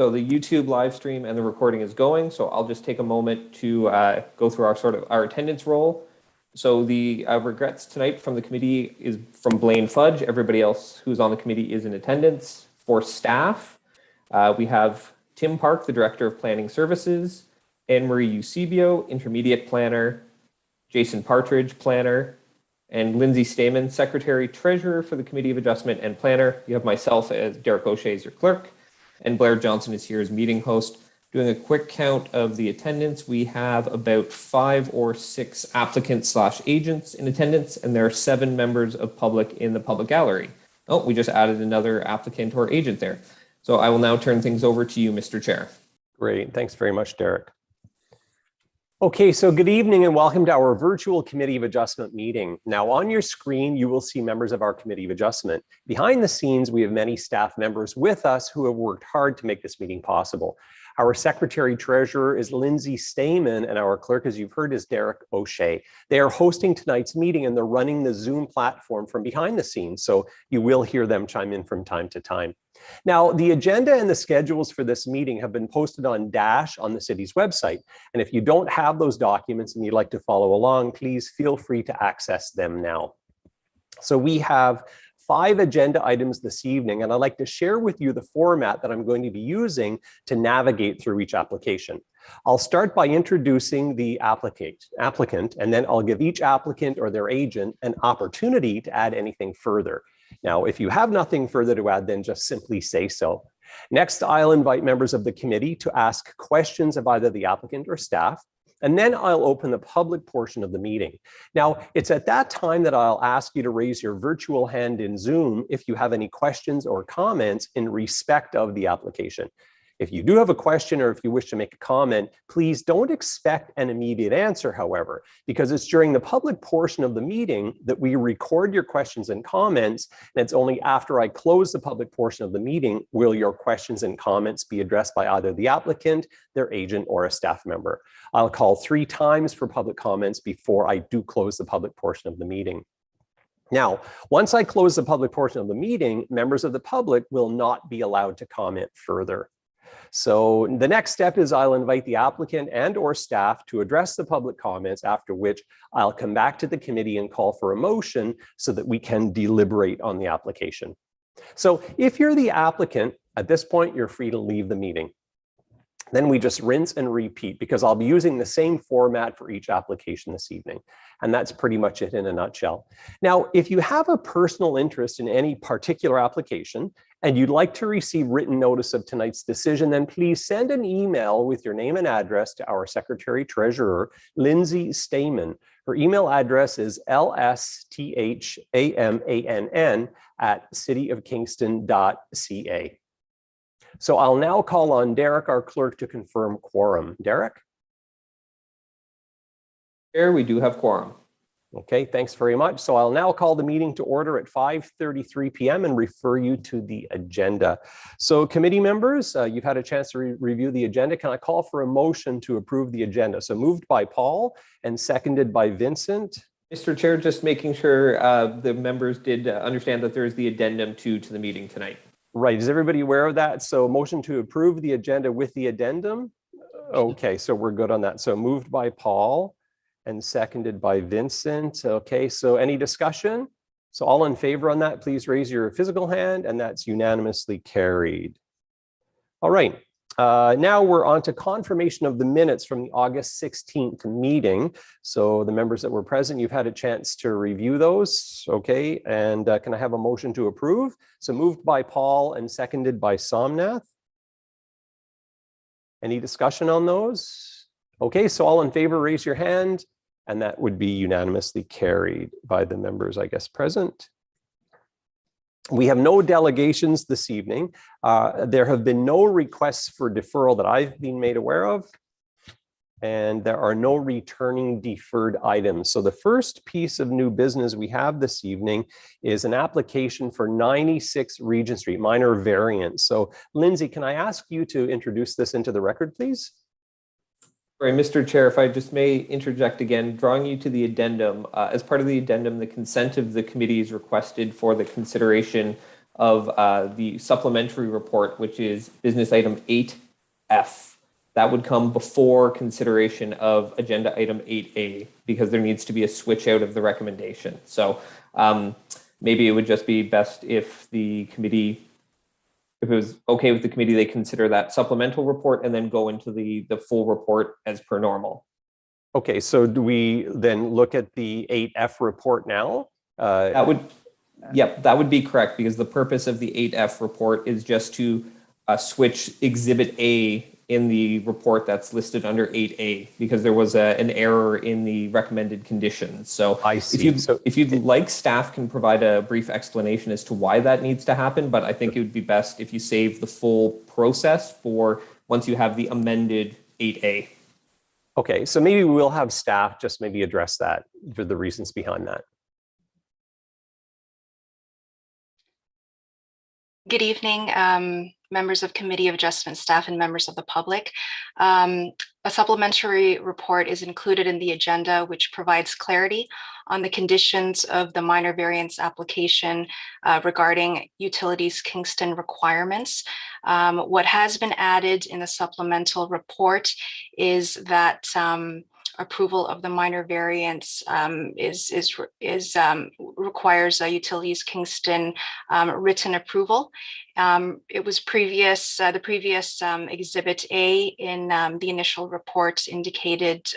So the YouTube live stream and the recording is going. So I'll just take a moment to go through our attendance roll. So the regrets tonight from the committee is from Blaine Fudge. Everybody else who's on the committee is in attendance. For staff, we have Tim Park, the Director of Planning Services, Anne-Marie Eusebio, Intermediate Planner, Jason Partridge, Planner, and Lindsay Stamen, Secretary Treasurer for the Committee of Adjustment and Planner. You have myself as Derek O'Shea as your clerk, and Blair Johnson is here as meeting host. Doing a quick count of the attendance, we have about 5 or 6 applicants/agents in attendance, and there are 7 members of public in the public gallery. Oh, we just added another applicant or agent there. So I will now turn things over to you, Mr. Chair. Great, thanks very much, Derek. Okay, so good evening and welcome to our virtual Committee of Adjustment meeting. Now on your screen, you will see members of our Committee of Adjustment. Behind the scenes, we have many staff members with us who have worked hard to make this meeting possible. Our Secretary Treasurer is Lindsay Stamen, and our clerk, as you've heard, is Derek O'Shea. They are hosting tonight's meeting and they're running the Zoom platform from behind the scenes, so you will hear them chime in from time to time. Now, the agenda and the schedules for this meeting have been posted on Dash on the city's website. And if you don't have those documents and you'd like to follow along, please feel free to access them now. So we have 5 agenda items this evening, and I'd like to share with you the format that I'm going to be using to navigate through each application. I'll start by introducing the applicant, and then I'll give each applicant or their agent an opportunity to add anything further. Now, if you have nothing further to add, then just simply say so. Next, I'll invite members of the committee to ask questions of either the applicant or staff, and then I'll open the public portion of the meeting. Now, it's at that time that I'll ask you to raise your virtual hand in Zoom if you have any questions or comments in respect of the application. If you do have a question or if you wish to make a comment, please don't expect an immediate answer, however, because it's during the public portion of the meeting that we record your questions and comments, and it's only after I close the public portion of the meeting will your questions and comments be addressed by either the applicant, their agent, or a staff member. I'll call 3 times for public comments before I do close the public portion of the meeting. Now, once I close the public portion of the meeting, members of the public will not be allowed to comment further. So the next step is I'll invite the applicant and or staff to address the public comments, after which I'll come back to the committee and call for a motion so that we can deliberate on the application. So if you're the applicant, at this point, you're free to leave the meeting. Then we just rinse and repeat, because I'll be using the same format for each application this evening. And that's pretty much it in a nutshell. Now, if you have a personal interest in any particular application and you'd like to receive written notice of tonight's decision, then please send an email with your name and address to our Secretary Treasurer, Lindsay Stamen. Her email address is lsthamann@cityofkingston.ca. So I'll now call on Derek, our clerk, to confirm quorum. Derek? Chair, we do have quorum. Okay, thanks very much. So I'll now call the meeting to order at 5:33 p.m. and refer you to the agenda. So committee members, you've had a chance to review the agenda. Can I call for a motion to approve the agenda? So moved by Paul and seconded by Vincent. Mr. Chair, just making sure the members did understand that there is the addendum to the meeting tonight. Right, is everybody aware of that? So motion to approve the agenda with the addendum? Okay, so we're good on that. So moved by Paul and seconded by Vincent. Okay, so any discussion? So all in favor on that, please raise your physical hand, and that's unanimously carried. All right, now we're on to confirmation of the minutes from the August 16th meeting. So the members that were present, you've had a chance to review those. Okay, and can I have a motion to approve? So moved by Paul and seconded by Somnath. Any discussion on those? Okay, so all in favor, raise your hand, and that would be unanimously carried by the members, I guess, present. We have no delegations this evening. There have been no requests for deferral that I've been made aware of, and there are no returning deferred items. So the first piece of new business we have this evening is an application for 96 Regent Street, minor variance. So Lindsay, can I ask you to introduce this into the record, please? Right, Mr. Chair, if I just may interject again, drawing you to the addendum. As part of the addendum, the consent of the committee is requested for the consideration of the supplementary report, which is business item 8F. That would come before consideration of agenda item 8A, because there needs to be a switch out of the recommendation. So maybe it would just be best if the committee, if it was okay with the committee, they consider that supplemental report and then go into the full report as per normal. Okay, so do we then look at the 8F report now? That would be correct, because the purpose of the 8F report is just to switch Exhibit A in the report that's listed under 8A, because there was an error in the recommended conditions. So I see. If you'd like, staff can provide a brief explanation as to why that needs to happen, but I think it would be best if you save the full process for once you have the amended 8A. Okay, so maybe we'll have staff just maybe address that, for the reasons behind that. Good evening, members of Committee of Adjustment staff and members of the public. A supplementary report is included in the agenda, which provides clarity on the conditions of the minor variance application regarding utilities Kingston requirements. What has been added in the supplemental report is that approval of the minor variance requires a utilities Kingston written approval. It was the previous Exhibit A in the initial report indicated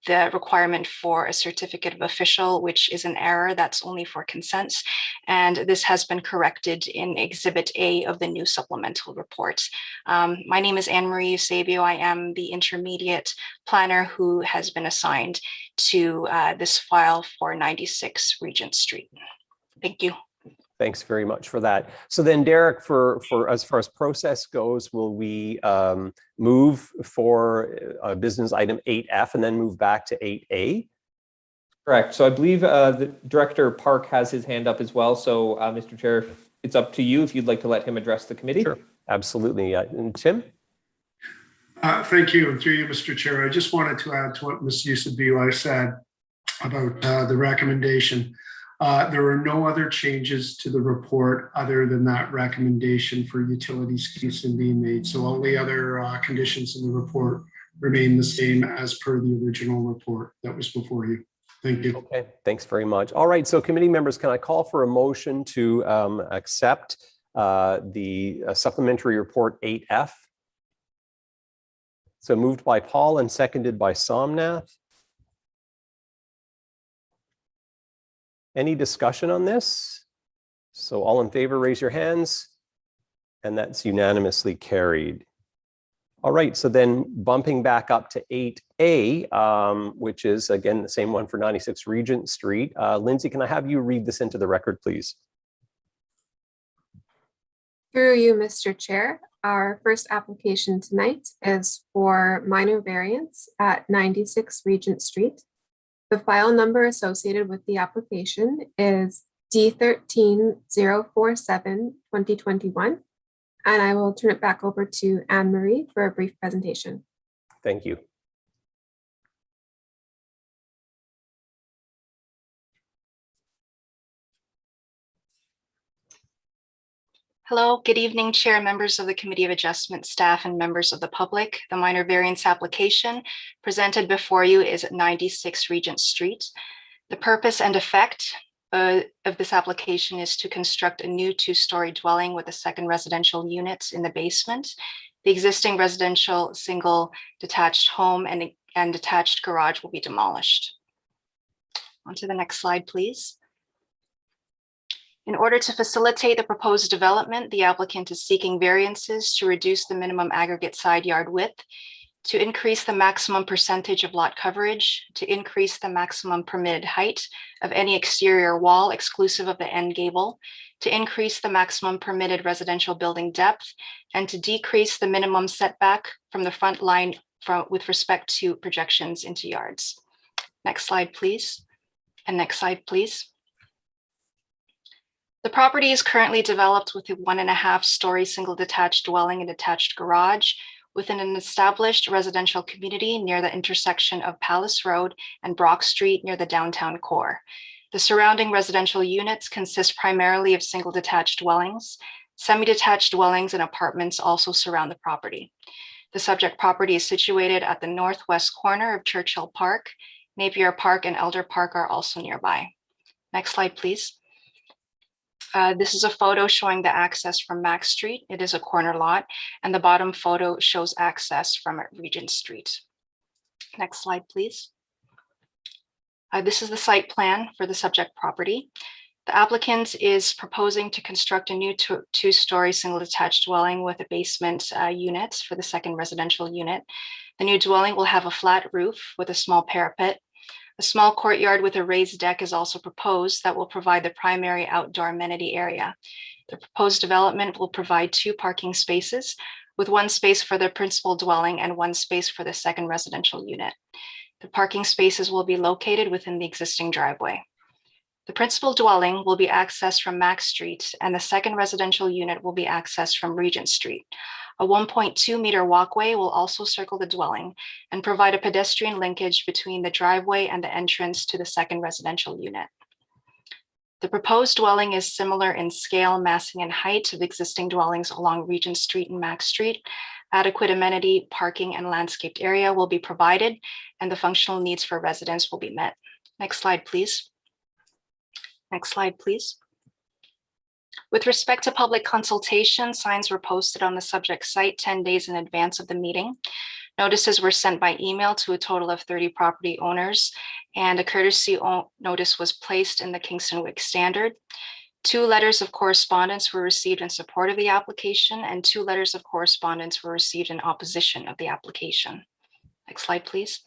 the requirement for a certificate of official, which is an error. That's only for consents. And this has been corrected in Exhibit A of the new supplemental report. My name is Anne-Marie Eusebio. I am the intermediate planner who has been assigned to this file for 96 Regent Street. Thank you. Thanks very much for that. So then, Derek, for as far as process goes, will we move for business item 8F and then move back to 8A? Correct. So I believe the Director Park has his hand up as well. So Mr. Chair, it's up to you if you'd like to let him address the committee. Sure, absolutely. And Tim? Thank you. Through you, Mr. Chair. I just wanted to add to what Ms. Eusebio said about the recommendation. There are no other changes to the report other than that recommendation for utilities Kingston being made. So all the other conditions in the report remain the same as per the original report that was before you. Thank you. Okay, thanks very much. All right, so committee members, can I call for a motion to accept the supplementary report 8F? So moved by Paul and seconded by Somnath. Any discussion on this? So all in favor, raise your hands. And that's unanimously carried. All right, so then bumping back up to 8A, which is again the same one for 96 Regent Street. Lindsay, can I have you read this into the record, please? Through you, Mr. Chair, our first application tonight is for minor variance at 96 Regent Street. The file number associated with the application is D13047-2021, and I will turn it back over to Anne-Marie for a brief presentation. Thank you. Hello, good evening, Chair, members of the Committee of Adjustment staff and members of the public. The minor variance application presented before you is at 96 Regent Street. The purpose and effect of this application is to construct a new two-story dwelling with a second residential unit in the basement. The existing residential single detached home and detached garage will be demolished. On to the next slide, please. In order to facilitate the proposed development, the applicant is seeking variances to reduce the minimum aggregate side yard width, to increase the maximum percentage of lot coverage, to increase the maximum permitted height of any exterior wall exclusive of the end gable, to increase the maximum permitted residential building depth, and to decrease the minimum setback from the front line with respect to projections into yards. Next slide, please. And next slide, please. The property is currently developed with a 1.5-story single detached dwelling and attached garage within an established residential community near the intersection of Palace Road and Brock Street near the downtown core. The surrounding residential units consist primarily of single detached dwellings. Semi-detached dwellings and apartments also surround the property. The subject property is situated at the northwest corner of Churchill Park. Napier Park and Elder Park are also nearby. Next slide, please. This is a photo showing the access from Max Street. It is a corner lot, and the bottom photo shows access from Regent Street. Next slide, please. This is the site plan for the subject property. The applicant is proposing to construct a new two-story single detached dwelling with a basement unit for the second residential unit. The new dwelling will have a flat roof with a small parapet. A small courtyard with a raised deck is also proposed that will provide the primary outdoor amenity area. The proposed development will provide 2 parking spaces, with 1 space for the principal dwelling and 1 space for the second residential unit. The parking spaces will be located within the existing driveway. The principal dwelling will be accessed from Max Street, and the second residential unit will be accessed from Regent Street. A 1.2 meter walkway will also circle the dwelling and provide a pedestrian linkage between the driveway and the entrance to the second residential unit. The proposed dwelling is similar in scale, massing, and height of existing dwellings along Regent Street and Max Street. Adequate amenity, parking, and landscaped area will be provided, and the functional needs for residents will be met. Next slide, please. Next slide, please. With respect to public consultation, signs were posted on the subject site 10 days in advance of the meeting. Notices were sent by email to a total of 30 property owners, and a courtesy notice was placed in the Kingston Wick Standard. 2 letters of correspondence were received in support of the application, and 2 letters of correspondence were received in opposition of the application. Next slide, please.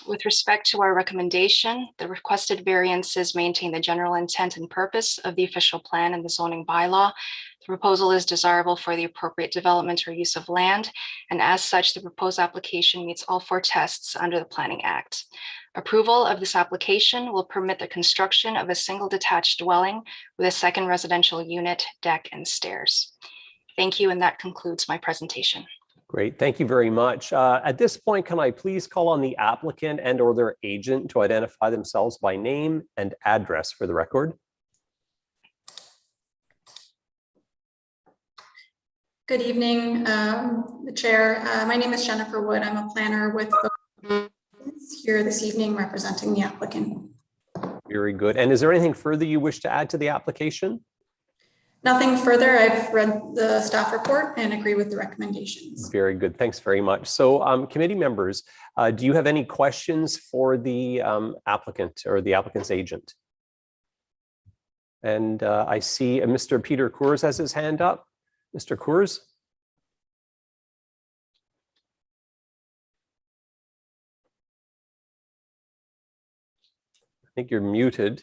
With respect to our recommendation, the requested variances maintain the general intent and purpose of the official plan and the zoning bylaw. The proposal is desirable for the appropriate development or use of land, and as such, the proposed application meets all 4 tests under the Planning Act. Approval of this application will permit the construction of a single detached dwelling with a second residential unit, deck, and stairs. Thank you, and that concludes my presentation. Great, thank you very much. At this point, can I please call on the applicant and or their agent to identify themselves by name and address for the record? Good evening, the chair. My name is Jennifer Wood. I'm a planner with here this evening representing the applicant. Very good. And is there anything further you wish to add to the application? Nothing further. I've read the staff report and agree with the recommendations. Very good. Thanks very much. So committee members, do you have any questions for the applicant or the applicant's agent? And I see Mr. Peter Coors has his hand up. Mr. Coors? I think you're muted.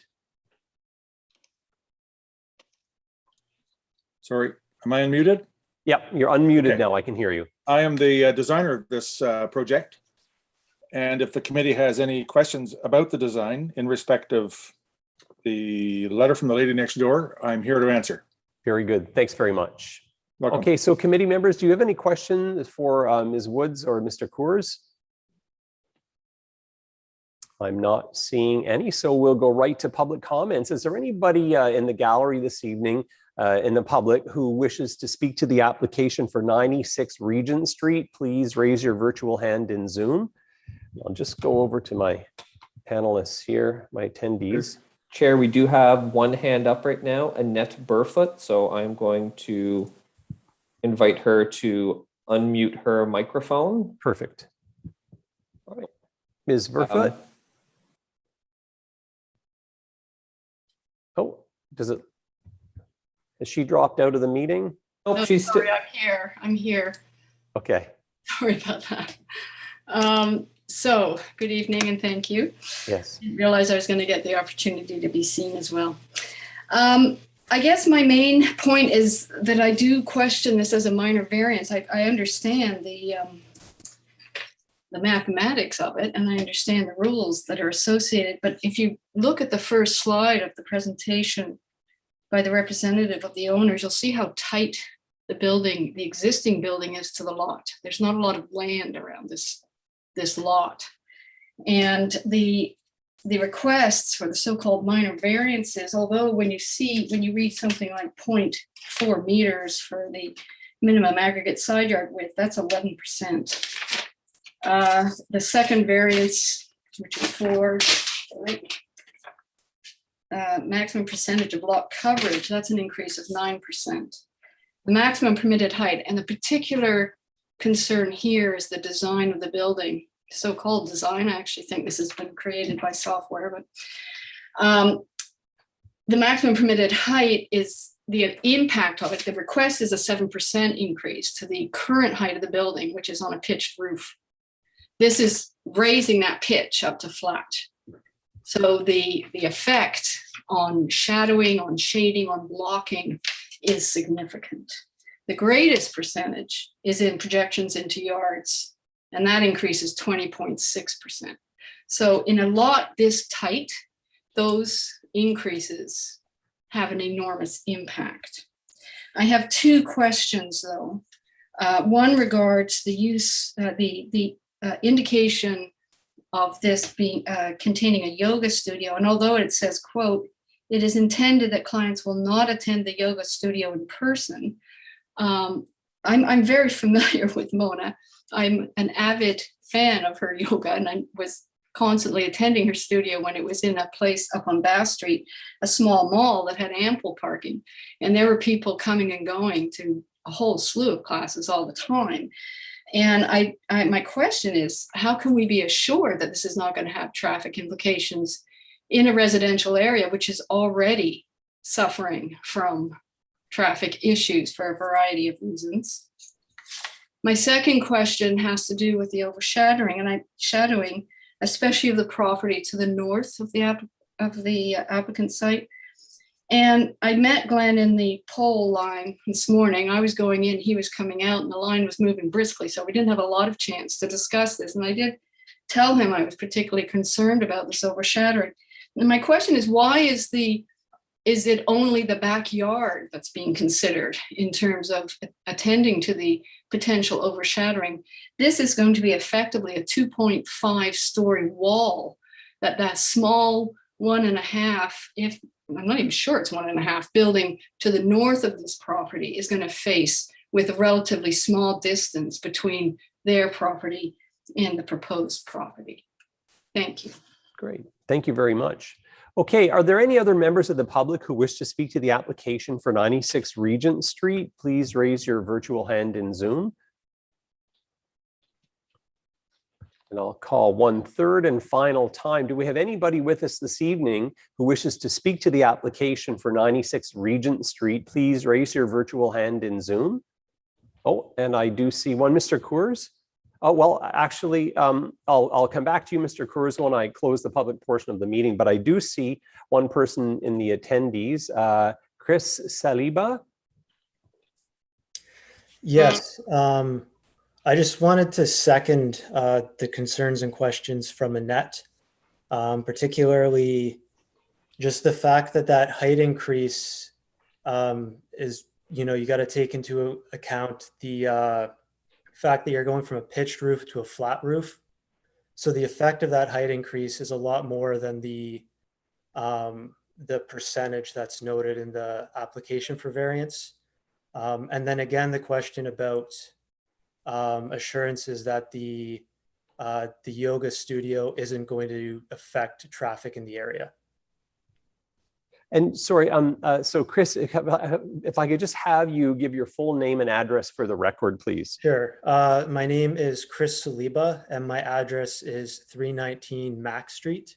Sorry, am I unmuted? Yep, you're unmuted Okay. now. I can hear you. I am the designer of this project. And if the committee has any questions about the design in respect of the letter from the lady next door, I'm here to answer. Very good. Thanks very much. Welcome. Okay, so committee members, do you have any questions for Ms. Woods or Mr. Coors? I'm not seeing any, so we'll go right to public comments. Is there anybody in the gallery this evening in the public who wishes to speak to the application for 96 Regent Street? Please raise your virtual hand in Zoom. I'll just go over to my panelists here, my attendees. Chair, we do have one hand up right now, Annette Burfoot. So I'm going to invite her to unmute her microphone. Perfect. All right. Ms. Burfoot? Oh, does it? Has she dropped out of the meeting? Oh, No, she's still. sorry, I'm here. Okay. Sorry about that. So good evening and thank you. Yes. Didn't realize I was going to get the opportunity to be seen as well. I guess my main point is that I do question this as a minor variance. I understand the mathematics of it, and I understand the rules that are associated. But if you look at the first slide of the presentation by the representative of the owners, you'll see how tight the building, the existing building, is to the lot. There's not a lot of land around this lot. And the the requests for the so-called minor variances, although when you read something like 0.4 meters for the minimum aggregate side yard width, that's 11%. The second variance, which is 4, maximum percentage of lot coverage, that's an increase of 9%. The maximum permitted height, and the particular concern here is the design of the building, so-called design. I actually think this has been created by software, but the maximum permitted height is the impact of it. The request is a 7% increase to the current height of the building, which is on a pitched roof. This is raising that pitch up to flat. So the effect on shadowing, on shading, on blocking is significant. The greatest percentage is in projections into yards, and that increases 20.6%. So in a lot this tight, those increases have an enormous impact. I have 2 questions though. One regards the use, the indication of this being containing a yoga studio. And although it says, quote, it is intended that clients will not attend the yoga studio in person. I'm very familiar with Mona. I'm an avid fan of her yoga, and I was constantly attending her studio when it was in a place up on Bass Street, a small mall that had ample parking. And there were people coming and going to a whole slew of classes all the time. And my question is, how can we be assured that this is not going to have traffic implications in a residential area, which is already suffering from traffic issues for a variety of reasons? My second question has to do with the overshadowing, especially of the property to the north of the applicant site. And I met Glenn in the pole line this morning. I was going in, he was coming out, and the line was moving briskly. So we didn't have a lot of chance to discuss this. And I did tell him I was particularly concerned about this overshadowing. And my question is, why is it only the backyard that's being considered in terms of attending to the potential overshadowing? This is going to be effectively a 2.5-story wall that small 1.5, if I'm not even sure it's 1.5, building to the north of this property is going to face, with a relatively small distance between their property and the proposed property. Thank you. Great. Thank you very much. Okay, are there any other members of the public who wish to speak to the application for 96 Regent Street? Please raise your virtual hand in Zoom. And I'll call one third and final time. Do we have anybody with us this evening who wishes to speak to the application for 96 Regent Street? Please raise your virtual hand in Zoom. Oh, and I do see one, Mr. Coors. Oh, well, actually, I'll come back to you, Mr. Coors, when I close the public portion of the meeting, but I do see one person in the attendees, Chris Saliba. Yes, I just wanted to second the concerns and questions from Annette, particularly just the fact that height increase is, you got to take into account the fact that you're going from a pitched roof to a flat roof. So the effect of that height increase is a lot more than the percentage that's noted in the application for variance. And then again, the question about assurances that the yoga studio isn't going to affect traffic in the area. And sorry, so Chris, if I could just have you give your full name and address for the record, please. Sure. My name is Chris Saliba, and my address is 319 Mack Street.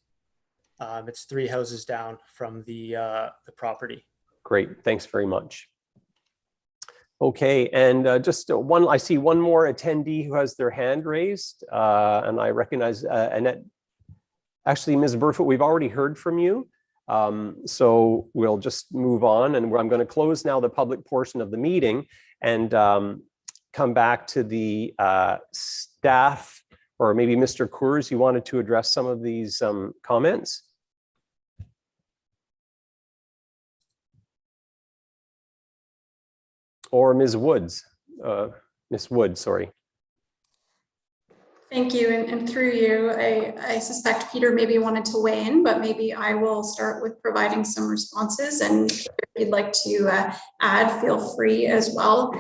It's 3 houses down from the property. Great, thanks very much. Okay, and just one, I see one more attendee who has their hand raised, and I recognize Annette. Actually, Ms. Burfoot, we've already heard from you. So we'll just move on, and I'm going to close now the public portion of the meeting and come back to the staff, or maybe Mr. Coors, you wanted to address some of these comments? Or Ms. Woods, Ms. Wood, sorry. Thank you. And through you, I suspect Peter maybe wanted to weigh in, but maybe I will start with providing some responses. And if you'd like to add, feel free as well.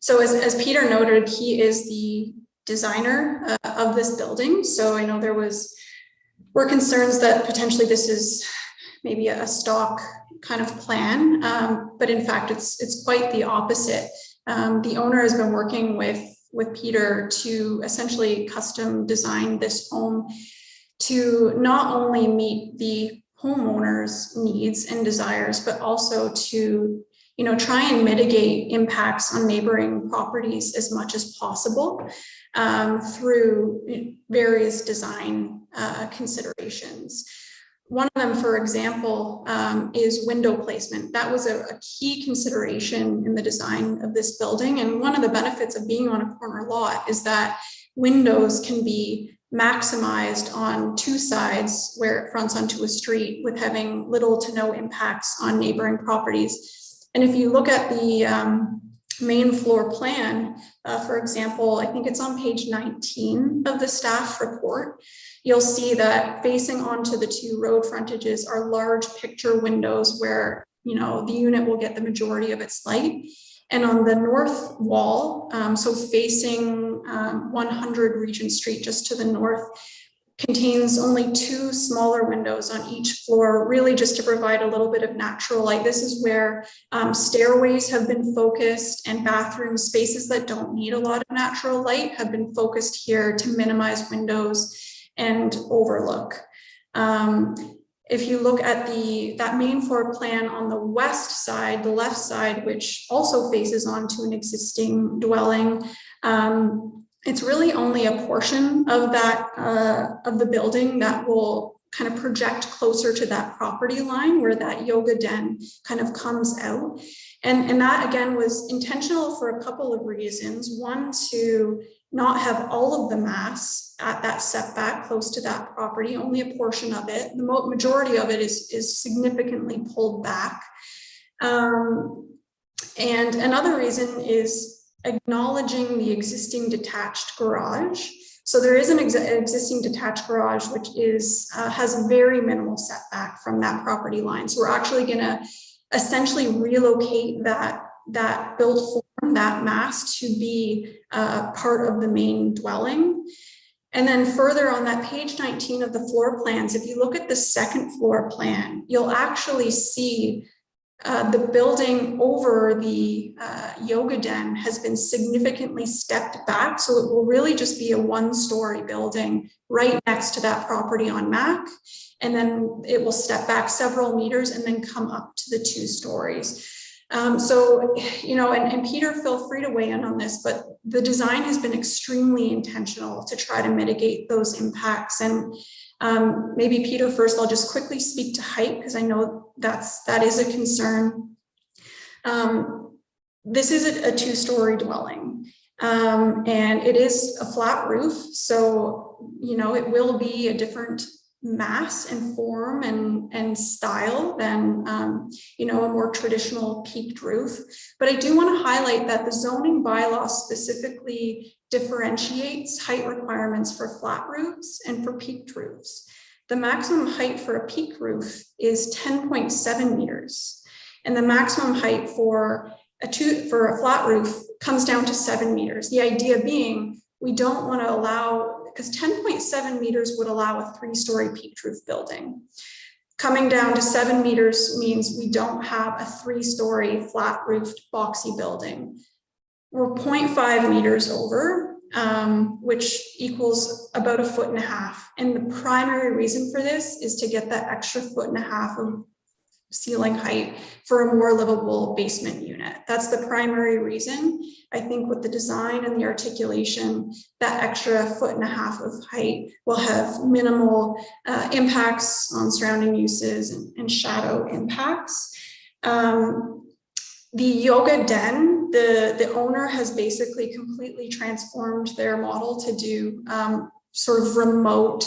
So as Peter noted, he is the designer of this building. So I know were concerns that potentially this is maybe a stock kind of plan, but in fact, it's quite the opposite. The owner has been working with Peter to essentially custom design this home to not only meet the homeowner's needs and desires, but also to, try and mitigate impacts on neighboring properties as much as possible through various design considerations. One of them, for example, is window placement. That was a key consideration in the design of this building. And one of the benefits of being on a corner lot is that windows can be maximized on two sides where it fronts onto a street with having little to no impacts on neighboring properties. And if you look at the main floor plan, for example, I think it's on page 19 of the staff report, you'll see that facing onto the two road frontages are large picture windows where, the unit will get the majority of its light. And on the north wall, so facing 100 Regent Street, just to the north, contains only two smaller windows on each floor, really just to provide a little bit of natural light. This is where stairways have been focused and bathroom spaces that don't need a lot of natural light have been focused here to minimize windows and overlook. If you look at that main floor plan on the west side, the left side, which also faces onto an existing dwelling, it's really only a portion of that of the building that will kind of project closer to that property line where that yoga den kind of comes out. And that again was intentional for a couple of reasons. One, to not have all of the mass at that setback close to that property, only a portion of it. The majority of it is significantly pulled back. And another reason is acknowledging the existing detached garage. So there is an existing detached garage, which has a very minimal setback from that property line. So we're actually going to essentially relocate that build form, that mass, to be part of the main dwelling. And then further on that page 19 of the floor plans, if you look at the second floor plan, you'll actually see the building over the yoga den has been significantly stepped back. So it will really just be a one-story building right next to that property on Mac. And then it will step back several meters and then come up to the 2 stories. So, and Peter, feel free to weigh in on this, but the design has been extremely intentional to try to mitigate those impacts. And maybe Peter, first, I'll just quickly speak to height, because I know that is a concern. This is a 2-story dwelling, and it is a flat roof. So, it will be a different mass and form and style than, a more traditional peaked roof. But I do want to highlight that the zoning bylaw specifically differentiates height requirements for flat roofs and for peaked roofs. The maximum height for a peak roof is 10.7 meters, and the maximum height for a flat roof comes down to 7 meters. The idea being we don't want to allow, because 10.7 meters would allow a 3-story peaked roof building. Coming down to 7 meters means we don't have a 3-story flat roofed boxy building. We're 0.5 meters over, which equals about 1.5 feet. And the primary reason for this is to get that extra 1.5 feet of ceiling height for a more livable basement unit. That's the primary reason. I think with the design and the articulation, that extra 1.5 feet of height will have minimal impacts on surrounding uses and shadow impacts. The yoga den, the owner has basically completely transformed their model to do sort of remote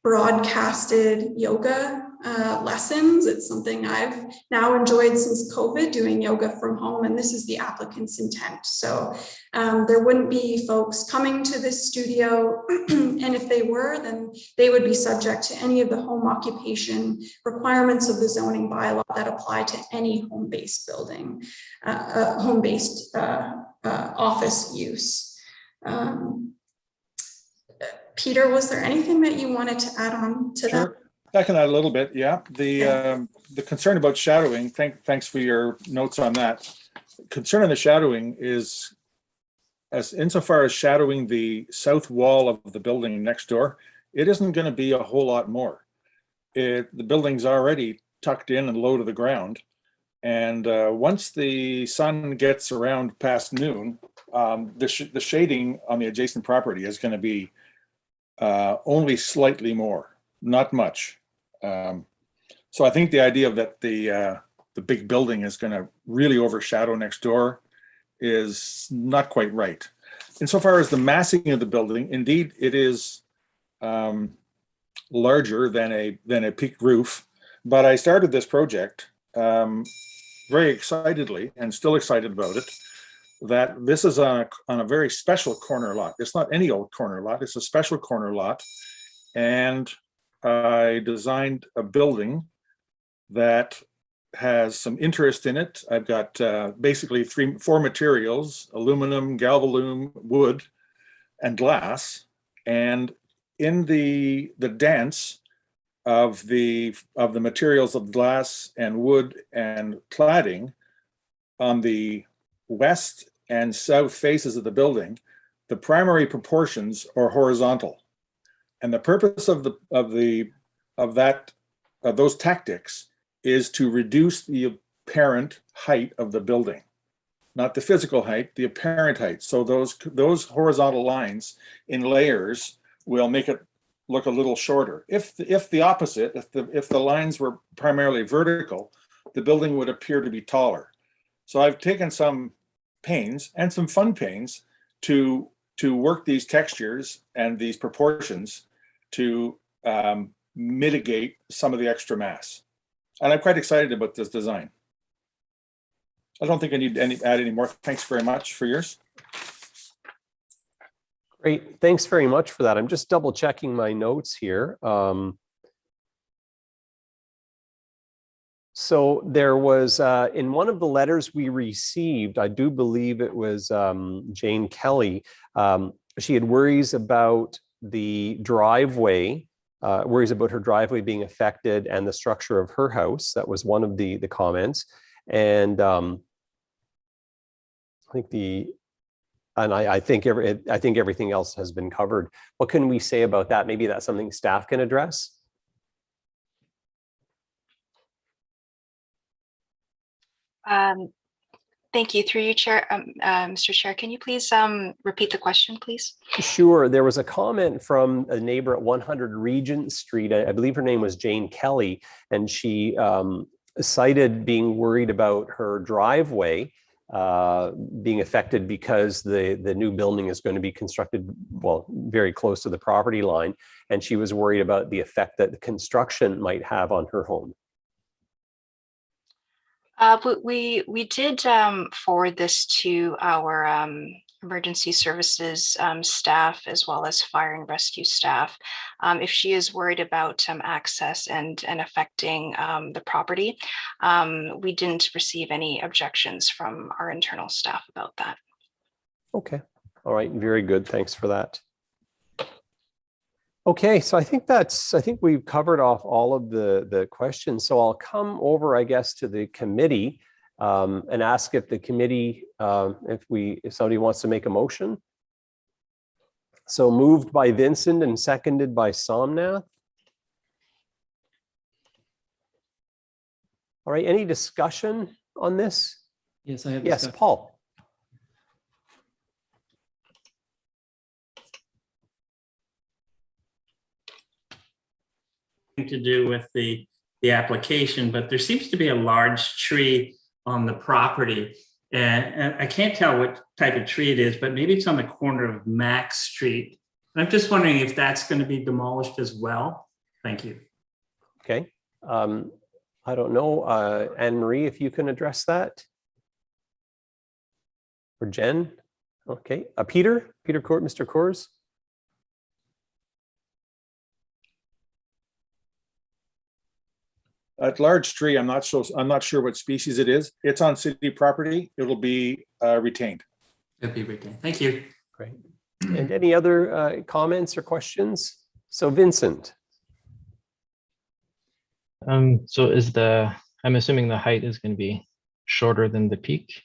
broadcasted yoga lessons. It's something I've now enjoyed since COVID, doing yoga from home, and this is the applicant's intent. So there wouldn't be folks coming to this studio, and if they were, then they would be subject to any of the home occupation requirements of the zoning bylaw that apply to any home-based building, home-based office use. Peter, was there anything that you wanted to add on to that? Sure. I can add a little bit. Yeah. The concern about shadowing, thanks for your notes on that. Concern on the shadowing is, as insofar as shadowing the south wall of the building next door, it isn't going to be a whole lot more. The building's already tucked in and low to the ground. And once the sun gets around past noon, the shading on the adjacent property is going to be only slightly more, not much. So I think the idea that the big building is going to really overshadow next door is not quite right. Insofar as the massing of the building, indeed, it is larger than a peaked roof. But I started this project very excitedly, and still excited about it, that this is on a very special corner lot. It's not any old corner lot, it's a special corner lot. And I designed a building that has some interest in it. I've got basically four materials: aluminum, galvalume, wood, and glass. And in the dance of the materials of glass and wood and cladding on the west and south faces of the building, the primary proportions are horizontal. And the purpose of those tactics is to reduce the apparent height of the building, not the physical height, the apparent height. So those horizontal lines in layers will make it look a little shorter. If the opposite, if the lines were primarily vertical, the building would appear to be taller. So I've taken some pains, and some fun pains, to work these textures and these proportions to mitigate some of the extra mass. And I'm quite excited about this design. I don't think I need to add any more. Thanks very much for yours. Great. Thanks very much for that. I'm just double checking my notes here. So there was, in one of the letters we received, I do believe it was Jane Kelly, she had worries about the driveway, worries about her driveway being affected and the structure of her house. That was one of the comments. And I think everything else has been covered. What can we say about that? Maybe that's something staff can address. Thank you. Through you, Chair, Mr. Chair, can you please repeat the question, please? Sure. There was a comment from a neighbor at 100 Regent Street. I believe her name was Jane Kelly, and she cited being worried about her driveway being affected because the new building is going to be constructed, well, very close to the property line. And she was worried about the effect that the construction might have on her home. We did forward this to our emergency services staff, as well as fire and rescue staff. If she is worried about access and affecting the property, we didn't receive any objections from our internal staff about that. Okay. All right. Very good. Thanks for that. Okay, so I think we've covered off all of the questions. So I'll come over, I guess, to the committee and ask if the committee, if somebody wants to make a motion. So moved by Vincent and seconded by Somnath. All right, any discussion on this? Yes, I have. Yes, Paul. To do with the application, but there seems to be a large tree on the property, and I can't tell what type of tree it is, but maybe it's on the corner of Max Street. And I'm just wondering if that's going to be demolished as well. Thank you. Okay, I don't know, Anne Marie, if you can address that. Or Jen. Okay, Peter Court, Mr. Coors. That large tree, I'm not sure what species it is. It's on city property. It'll be retained. It'll be retained. Thank you. Great. And any other comments or questions? So Vincent. So I'm assuming the height is going to be shorter than the peak.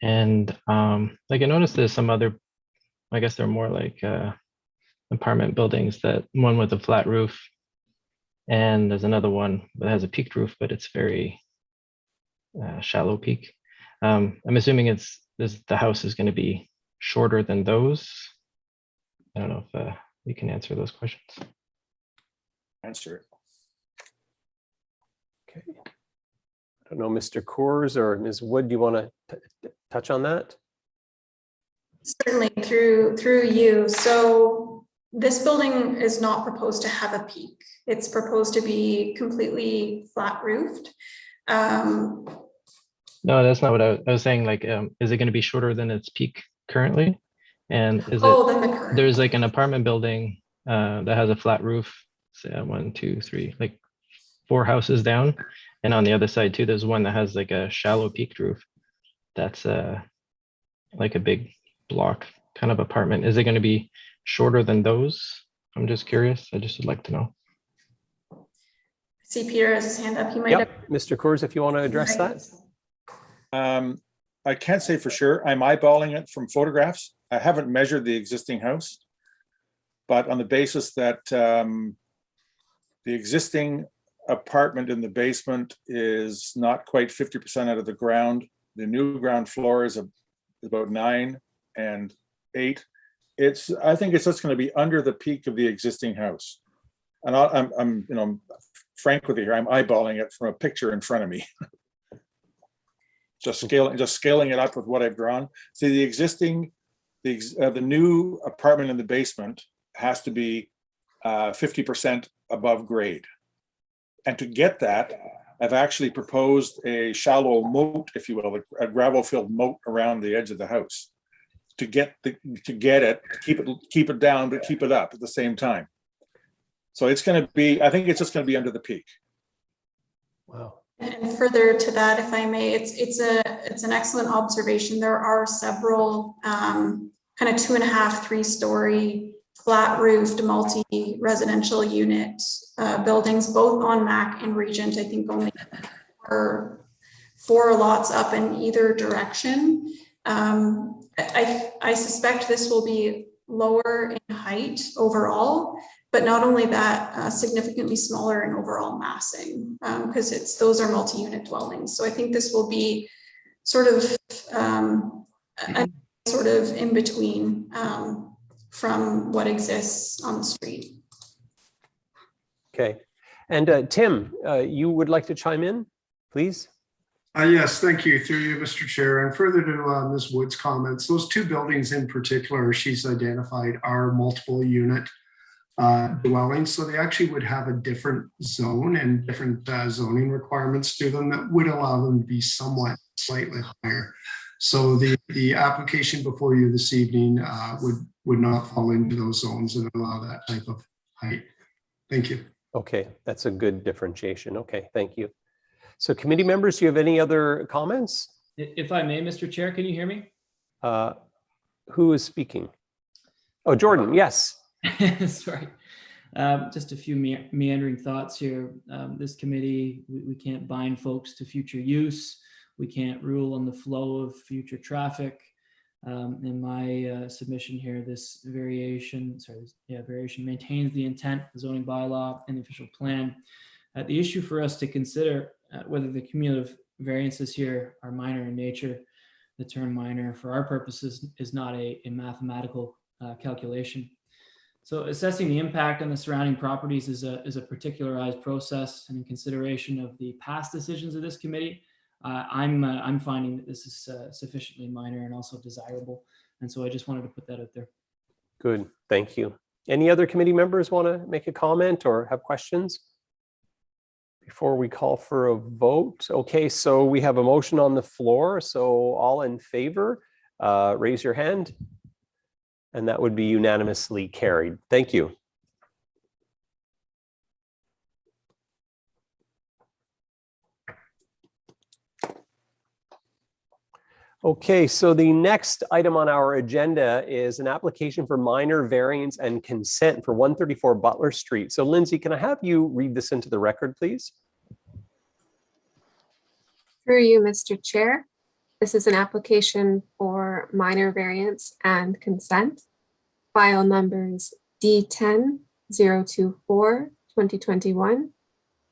And like I noticed there's some other, I guess they're more like apartment buildings, that one with a flat roof, and there's another one that has a peaked roof, but it's very shallow peak. I'm assuming the house is going to be shorter than those. I don't know if you can answer those questions. Answer it. Okay. I don't know, Mr. Coors or Ms. Wood, do you want to touch on that? Certainly, through you. So this building is not proposed to have a peak. It's proposed to be completely flat roofed. No, that's not what I was saying. Like, is it going to be shorter than its peak currently? And is than the current. There's like an apartment building that has a flat roof, say 1, 2, 3, like 4 houses down. And on the other side too, there's one that has like a shallow peaked roof. That's like a big block kind of apartment. Is it going to be shorter than those? I'm just curious. I just would like to know. I see Peter has his hand up. He might have. Mr. Coors, if you want to address that. I can't say for sure. I'm eyeballing it from photographs. I haven't measured the existing house, but on the basis that the existing apartment in the basement is not quite 50% out of the ground. The new ground floor is about 9 and 8. I think it's just going to be under the peak of the existing house. And I'm frank with you here. I'm eyeballing it from a picture in front of me. just scaling it up with what I've drawn. See, the new apartment in the basement has to be 50% above grade. And to get that, I've actually proposed a shallow moat, if you will, a gravel-filled moat around the edge of the house to get it, keep it down, but keep it up at the same time. So it's going to be, I think it's just going to be under the peak. Wow. And further to that, if I may, it's an excellent observation. There are several kind of 2.5, 3-story flat roofed multi-residential unit buildings, both on Mac and Regent. I think only 4 lots up in either direction. I suspect this will be lower in height overall, but not only that, significantly smaller in overall massing, because those are multi-unit dwellings. So I think this will be sort of in between from what exists on the street. Okay. And Tim, you would like to chime in, please? Yes, thank you. Through you, Mr. Chair. And further to Ms. Wood's comments, those 2 buildings in particular she's identified are multiple unit dwellings. So they actually would have a different zone and different zoning requirements to them that would allow them to be somewhat slightly higher. So the application before you this evening would not fall into those zones and allow that type of height. Thank you. Okay, that's a good differentiation. Okay, thank you. So committee members, do you have any other comments? If I may, Mr. Chair, can you hear me? Who is speaking? Oh, Jordan, yes. Sorry. Just a few meandering thoughts here. This committee, we can't bind folks to future use. We can't rule on the flow of future traffic. In my submission here, this variation maintains the intent, the zoning bylaw, and the official plan. The issue for us to consider whether the cumulative variances here are minor in nature. The term minor for our purposes is not a mathematical calculation. So assessing the impact on the surrounding properties is a particularized process, and in consideration of the past decisions of this committee, I'm finding that this is sufficiently minor and also desirable. And so I just wanted to put that out there. Good, thank you. Any other committee members want to make a comment or have questions Before we call for a vote, okay, so we have a motion on the floor. So all in favor, raise your hand. And that would be unanimously carried. Thank you. Okay, so the next item on our agenda is an application for minor variance and consent for 134 Butler Street. So Lindsay, can I have you read this into the record, please? Through you, Mr. Chair. This is an application for minor variance and consent. File numbers D10-024-2021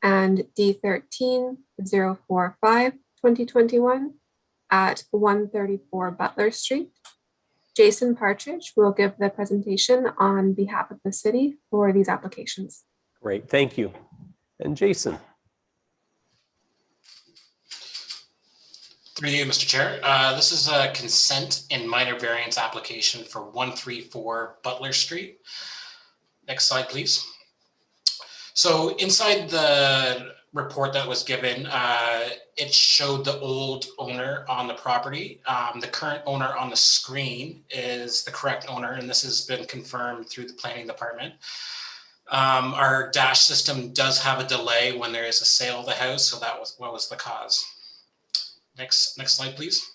and D13-045-2021 at 134 Butler Street. Jason Partridge will give the presentation on behalf of the city for these applications. Great, thank you. And Jason. Through you, Mr. Chair. This is a consent and minor variance application for 134 Butler Street. Next slide, please. So inside the report that was given, it showed the old owner on the property. The current owner on the screen is the correct owner, and this has been confirmed through the planning department. Our dash system does have a delay when there is a sale of the house, so that was what was the cause. Next slide, please.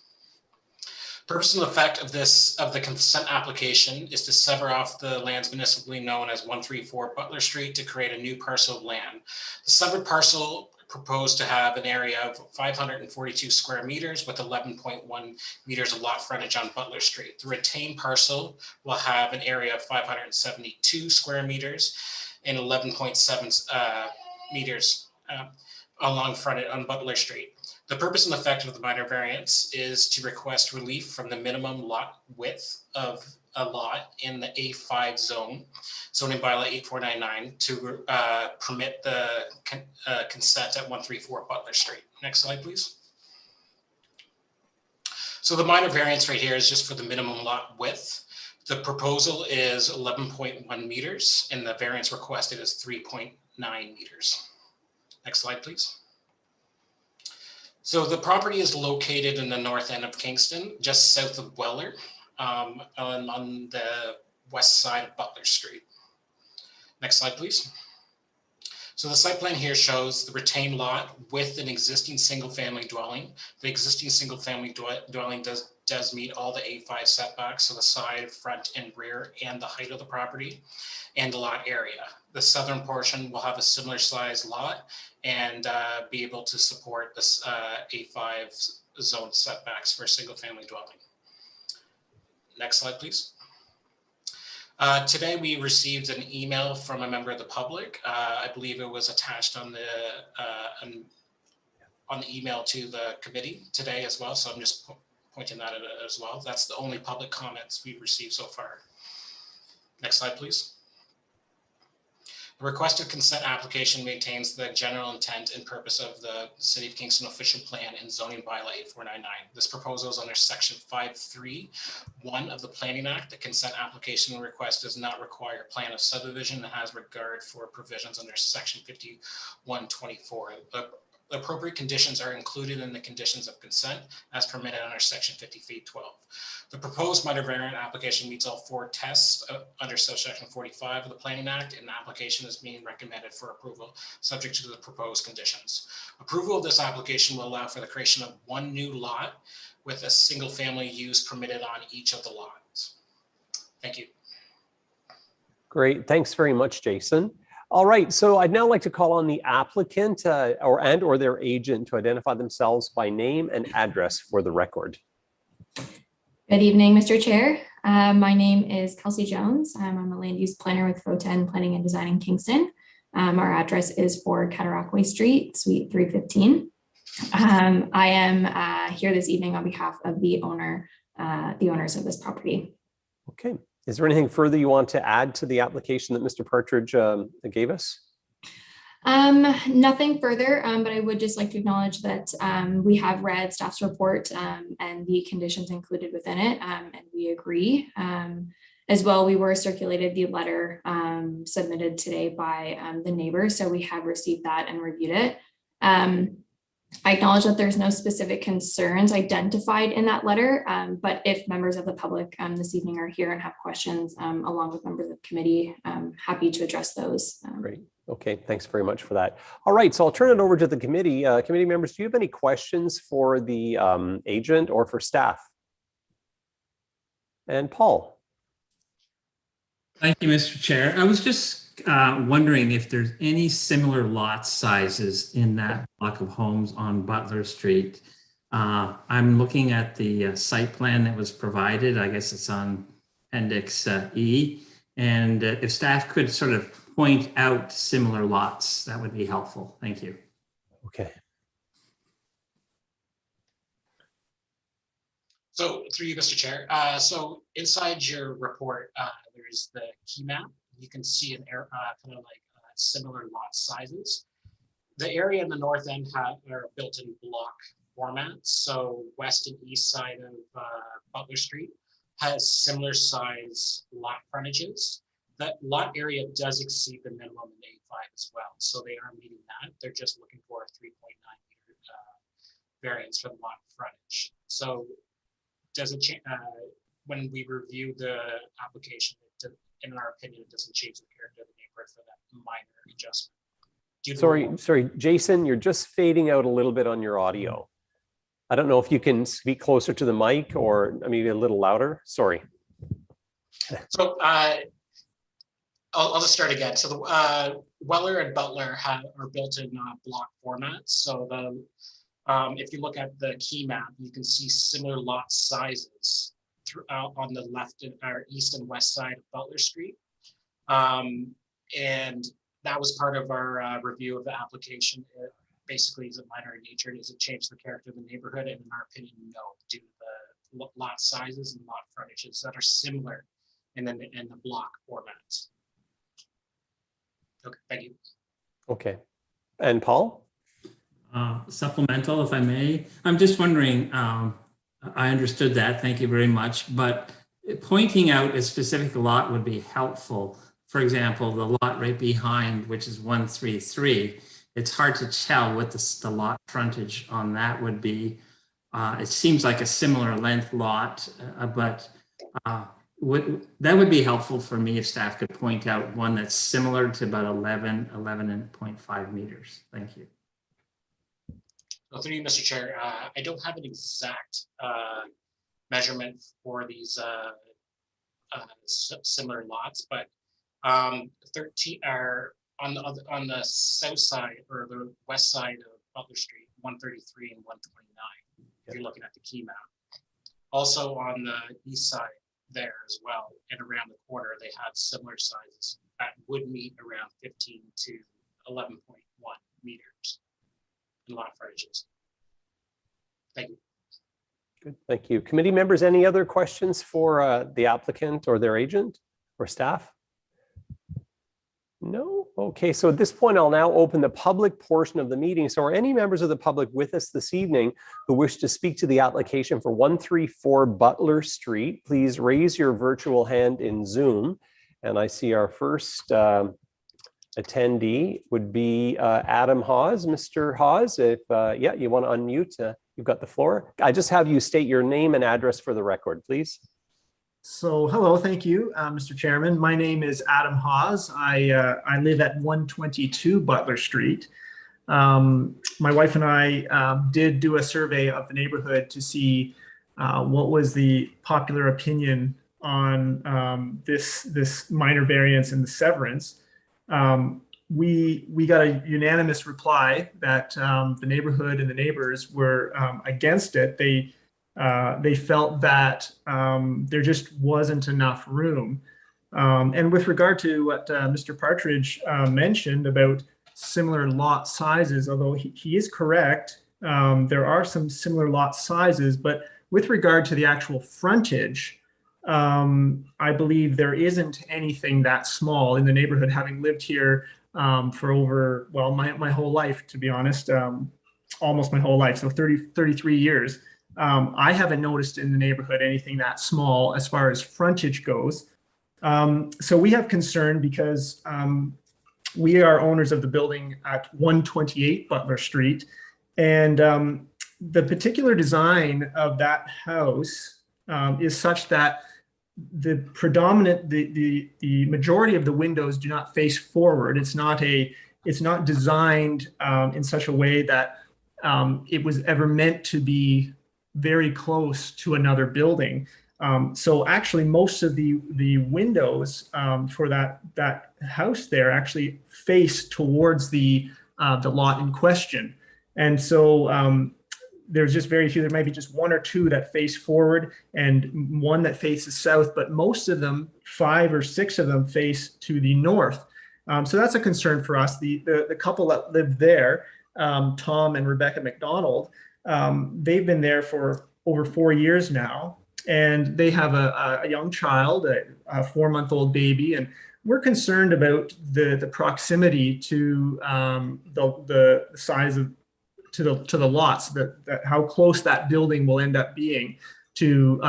Purpose and effect of the consent application is to sever off the lands municipally known as 134 Butler Street to create a new parcel of land. The severed parcel proposed to have an area of 542 square meters with 11.1 meters of lot frontage on Butler Street. The retained parcel will have an area of 572 square meters and 11.7 meters along frontage on Butler Street. The purpose and effect of the minor variance is to request relief from the minimum lot width of a lot in the A5 zone, zoning bylaw 8499, to permit the consent at 134 Butler Street. Next slide, please. So the minor variance right here is just for the minimum lot width. The proposal is 11.1 meters and the variance requested is 3.9 meters. Next slide, please. So the property is located in the north end of Kingston, just south of Butler, on the west side of Butler Street. Next slide, please. So the site plan here shows the retained lot with an existing single-family dwelling. The existing single-family dwelling does meet all the A5 setbacks, so the side, front, and rear, and the height of the property, and the lot area. The southern portion will have a similar size lot and be able to support this A5 zone setbacks for a single-family dwelling. Next slide, please. Today we received an email from a member of the public. I believe it was attached on the email to the committee today as well. So I'm just pointing that out as well. That's the only public comments we've received so far. Next slide, please. The requested consent application maintains the general intent and purpose of the City of Kingston official plan and zoning bylaw 8499. This proposal is under section 5.3.1 of the Planning Act. The consent application request does not require a plan of subdivision and has regard for provisions under section 5124. The appropriate conditions are included in the conditions of consent as permitted under section 50(12). The proposed minor variant application meets all four tests under subsection 45 of the Planning Act, and the application is being recommended for approval subject to the proposed conditions. Approval of this application will allow for the creation of one new lot with a single family use permitted on each of the lots. Thank you. Great, thanks very much, Jason. All right, so I'd now like to call on the applicant or their agent to identify themselves by name and address for the record. Good evening, Mr. Chair. My name is Kelsey Jones. I'm a land use planner with FO10 Planning and Design in Kingston. Our address is 4 Cataraqui Street, Suite 315. I am here this evening on behalf of the owners of this property. Okay. Is there anything further you want to add to the application that Mr. Partridge gave us? Nothing further, but I would just like to acknowledge that we have read staff's report and the conditions included within it, and we agree. As well, we were circulated the letter submitted today by the neighbor, so we have received that and reviewed it. I acknowledge that there's no specific concerns identified in that letter, but if members of the public this evening are here and have questions, along with members of the committee, I'm happy to address those. Great. Okay, thanks very much for that. All right, so I'll turn it over to the committee. Committee members, do you have any questions for the agent or for staff? And Paul. Thank you, Mr. Chair. I was just wondering if there's any similar lot sizes in that block of homes on Butler Street. I'm looking at the site plan that was provided. I guess it's on Appendix E. And if staff could sort of point out similar lots, that would be helpful. Thank you. Okay. So through you, Mr. Chair. So inside your report, there's the key map. You can see an kind of like similar lot sizes. The area in the north end are built in block formats. So west and east side of Butler Street has similar size lot frontages. That lot area does exceed the minimum in A5 as well. So they are meeting that. They're just looking for a 3.9 meter variance for the lot frontage. So does it change when we review the application? In our opinion, it doesn't change the character of the neighborhood for that minor adjustment. Sorry, Jason, you're just fading out a little bit on your audio. I don't know if you can speak closer to the mic or maybe a little louder. Sorry. So I'll just start again. So the Weller and Butler are built in block formats. So if you look at the key map, you can see similar lot sizes on the left or east and west side of Butler Street. And that was part of our review of the application. It basically is a minor in nature. Does it change the character of the neighborhood? And in our opinion, no, due to the lot sizes and lot frontages that are similar in the block formats. Okay, thank you. Okay. And Paul? Supplemental, if I may. I'm just wondering, I understood that, thank you very much, but pointing out a specific lot would be helpful. For example, the lot right behind, which is 133, it's hard to tell what the lot frontage on that would be. It seems like a similar length lot, but that would be helpful for me if staff could point out one that's similar to about 11.5 meters. Thank you. Well, through you, Mr. Chair, I don't have an exact measurement for these similar lots, but 13 are on the south side or the west side of Butler Street, 133 and 129. If you're looking at the key map. Also on the east side there as well, and around the corner, they had similar sizes that would meet around 15 to 11.1 meters. A lot of frontages. Thank you. Good, thank you. Committee members, any other questions for the applicant or their agent or staff? No? Okay, so at this point, I'll now open the public portion of the meeting. So are any members of the public with us this evening who wish to speak to the application for 134 Butler Street? Please raise your virtual hand in Zoom. And I see our first attendee would be Adam Hawes. Mr. Hawes, if yeah, you want to unmute, you've got the floor. I just have you state your name and address for the record, please. So hello, thank you, Mr. Chairman. My name is Adam Hawes. I live at 122 Butler Street. My wife and I did do a survey of the neighborhood to see what was the popular opinion on this minor variance and the severance. We got a unanimous reply that the neighborhood and the neighbors were against it. They felt that there just wasn't enough room. And with regard to what Mr. Partridge mentioned about similar lot sizes, although he is correct, there are some similar lot sizes, but with regard to the actual frontage, I believe there isn't anything that small in the neighborhood, having lived here for over, well, my whole life, to be honest, almost my whole life, so 33 years. I haven't noticed in the neighborhood anything that small as far as frontage goes. So we have concern because we are owners of the building at 128 Butler Street. And the particular design of that house is such that the predominant, the majority of the windows do not face forward. It's not designed in such a way that it was ever meant to be very close to another building. So actually most of the windows for that house there actually face towards the lot in question. And so there's just very few. There might be just one or two that face forward and one that faces south, but most of them, 5 or 6 of them, face to the north. So that's a concern for us. The couple that live there, Tom and Rebecca McDonald, they've been there for over 4 years now, and they have a young child, a 4-month-old baby, and we're concerned about the proximity to the size of to the lots, that how close that building will end up being to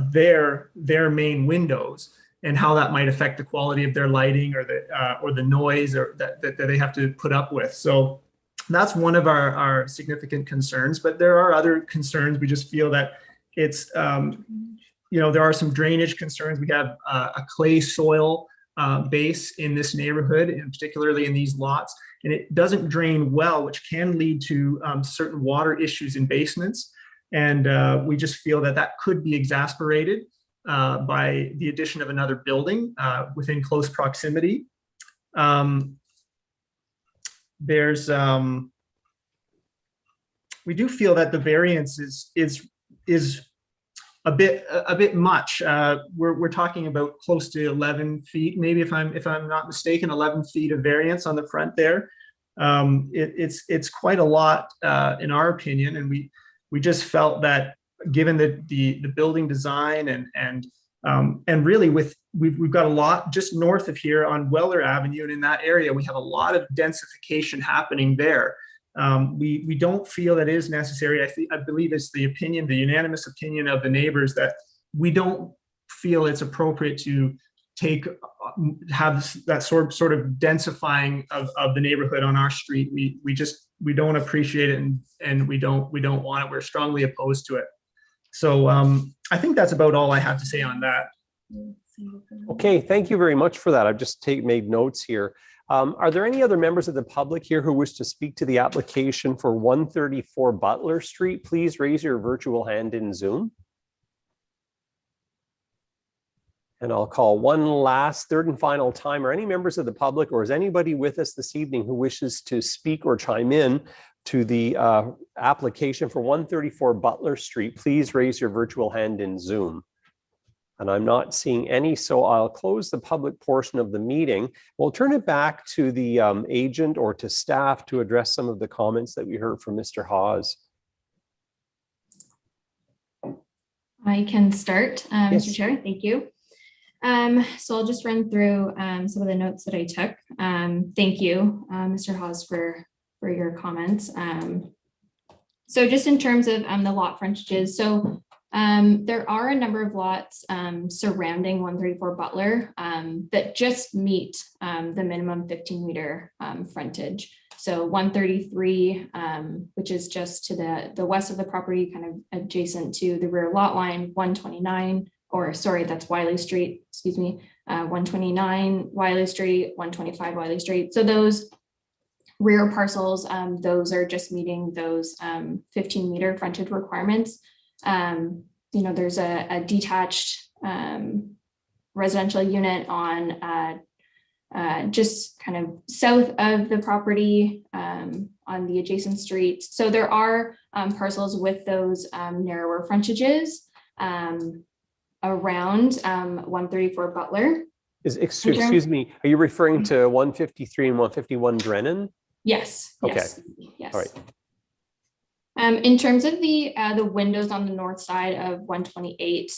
their main windows, and how that might affect the quality of their lighting or the noise that they have to put up with. So that's one of our significant concerns. But there are other concerns. We just feel that it's there are some drainage concerns. We have a clay soil base in this neighborhood, and particularly in these lots, and it doesn't drain well, which can lead to certain water issues in basements. And we just feel that could be exacerbated by the addition of another building within close proximity. We do feel that the variance is a bit much. We're talking about close to 11 feet, maybe, if I'm not mistaken, 11 feet of variance on the front there. It's quite a lot in our opinion, and we just felt that given the building design and really we've got a lot just north of here on Weller Avenue, and in that area we have a lot of densification happening there. We don't feel that is necessary. I believe it's the unanimous opinion of the neighbors, that we don't feel it's appropriate to have that sort of densifying of the neighborhood on our street. We don't appreciate it, and we don't want it. We're strongly opposed to it. So I think that's about all I have to say on that. Okay, thank you very much for that. I've just made notes here. Are there any other members of the public here who wish to speak to the application for 134 Butler Street? Please raise your virtual hand in Zoom. And I'll call one last, third and final time. Are any members of the public, or is anybody with us this evening who wishes to speak or chime in to the application for 134 Butler Street? Please raise your virtual hand in Zoom. And I'm not seeing any, so I'll close the public portion of the meeting. We'll turn it back to the agent or to staff to address some of the comments that we heard from Mr. Hawes. I can start, Yes. Mr. Chair, thank you. So I'll just run through some of the notes that I took. Thank you, Mr. Hawes, for your comments. So just in terms of the lot frontages, so there are a number of lots surrounding 134 Butler that just meet the minimum 15-meter frontage. So 133, which is just to the west of the property, kind of adjacent to the rear lot line, 129, or sorry, that's Wiley Street, excuse me, 129 Wiley Street, 125 Wiley Street. So those rear parcels, those are just meeting those 15-meter frontage requirements. There's a detached residential unit on just kind of south of the property on the adjacent street. So there are parcels with those narrower frontages around 134 Butler. Excuse me, are you referring to 153 and 151 Drennan? Yes. Okay. Yes. All right. In terms of the windows on the north side of 128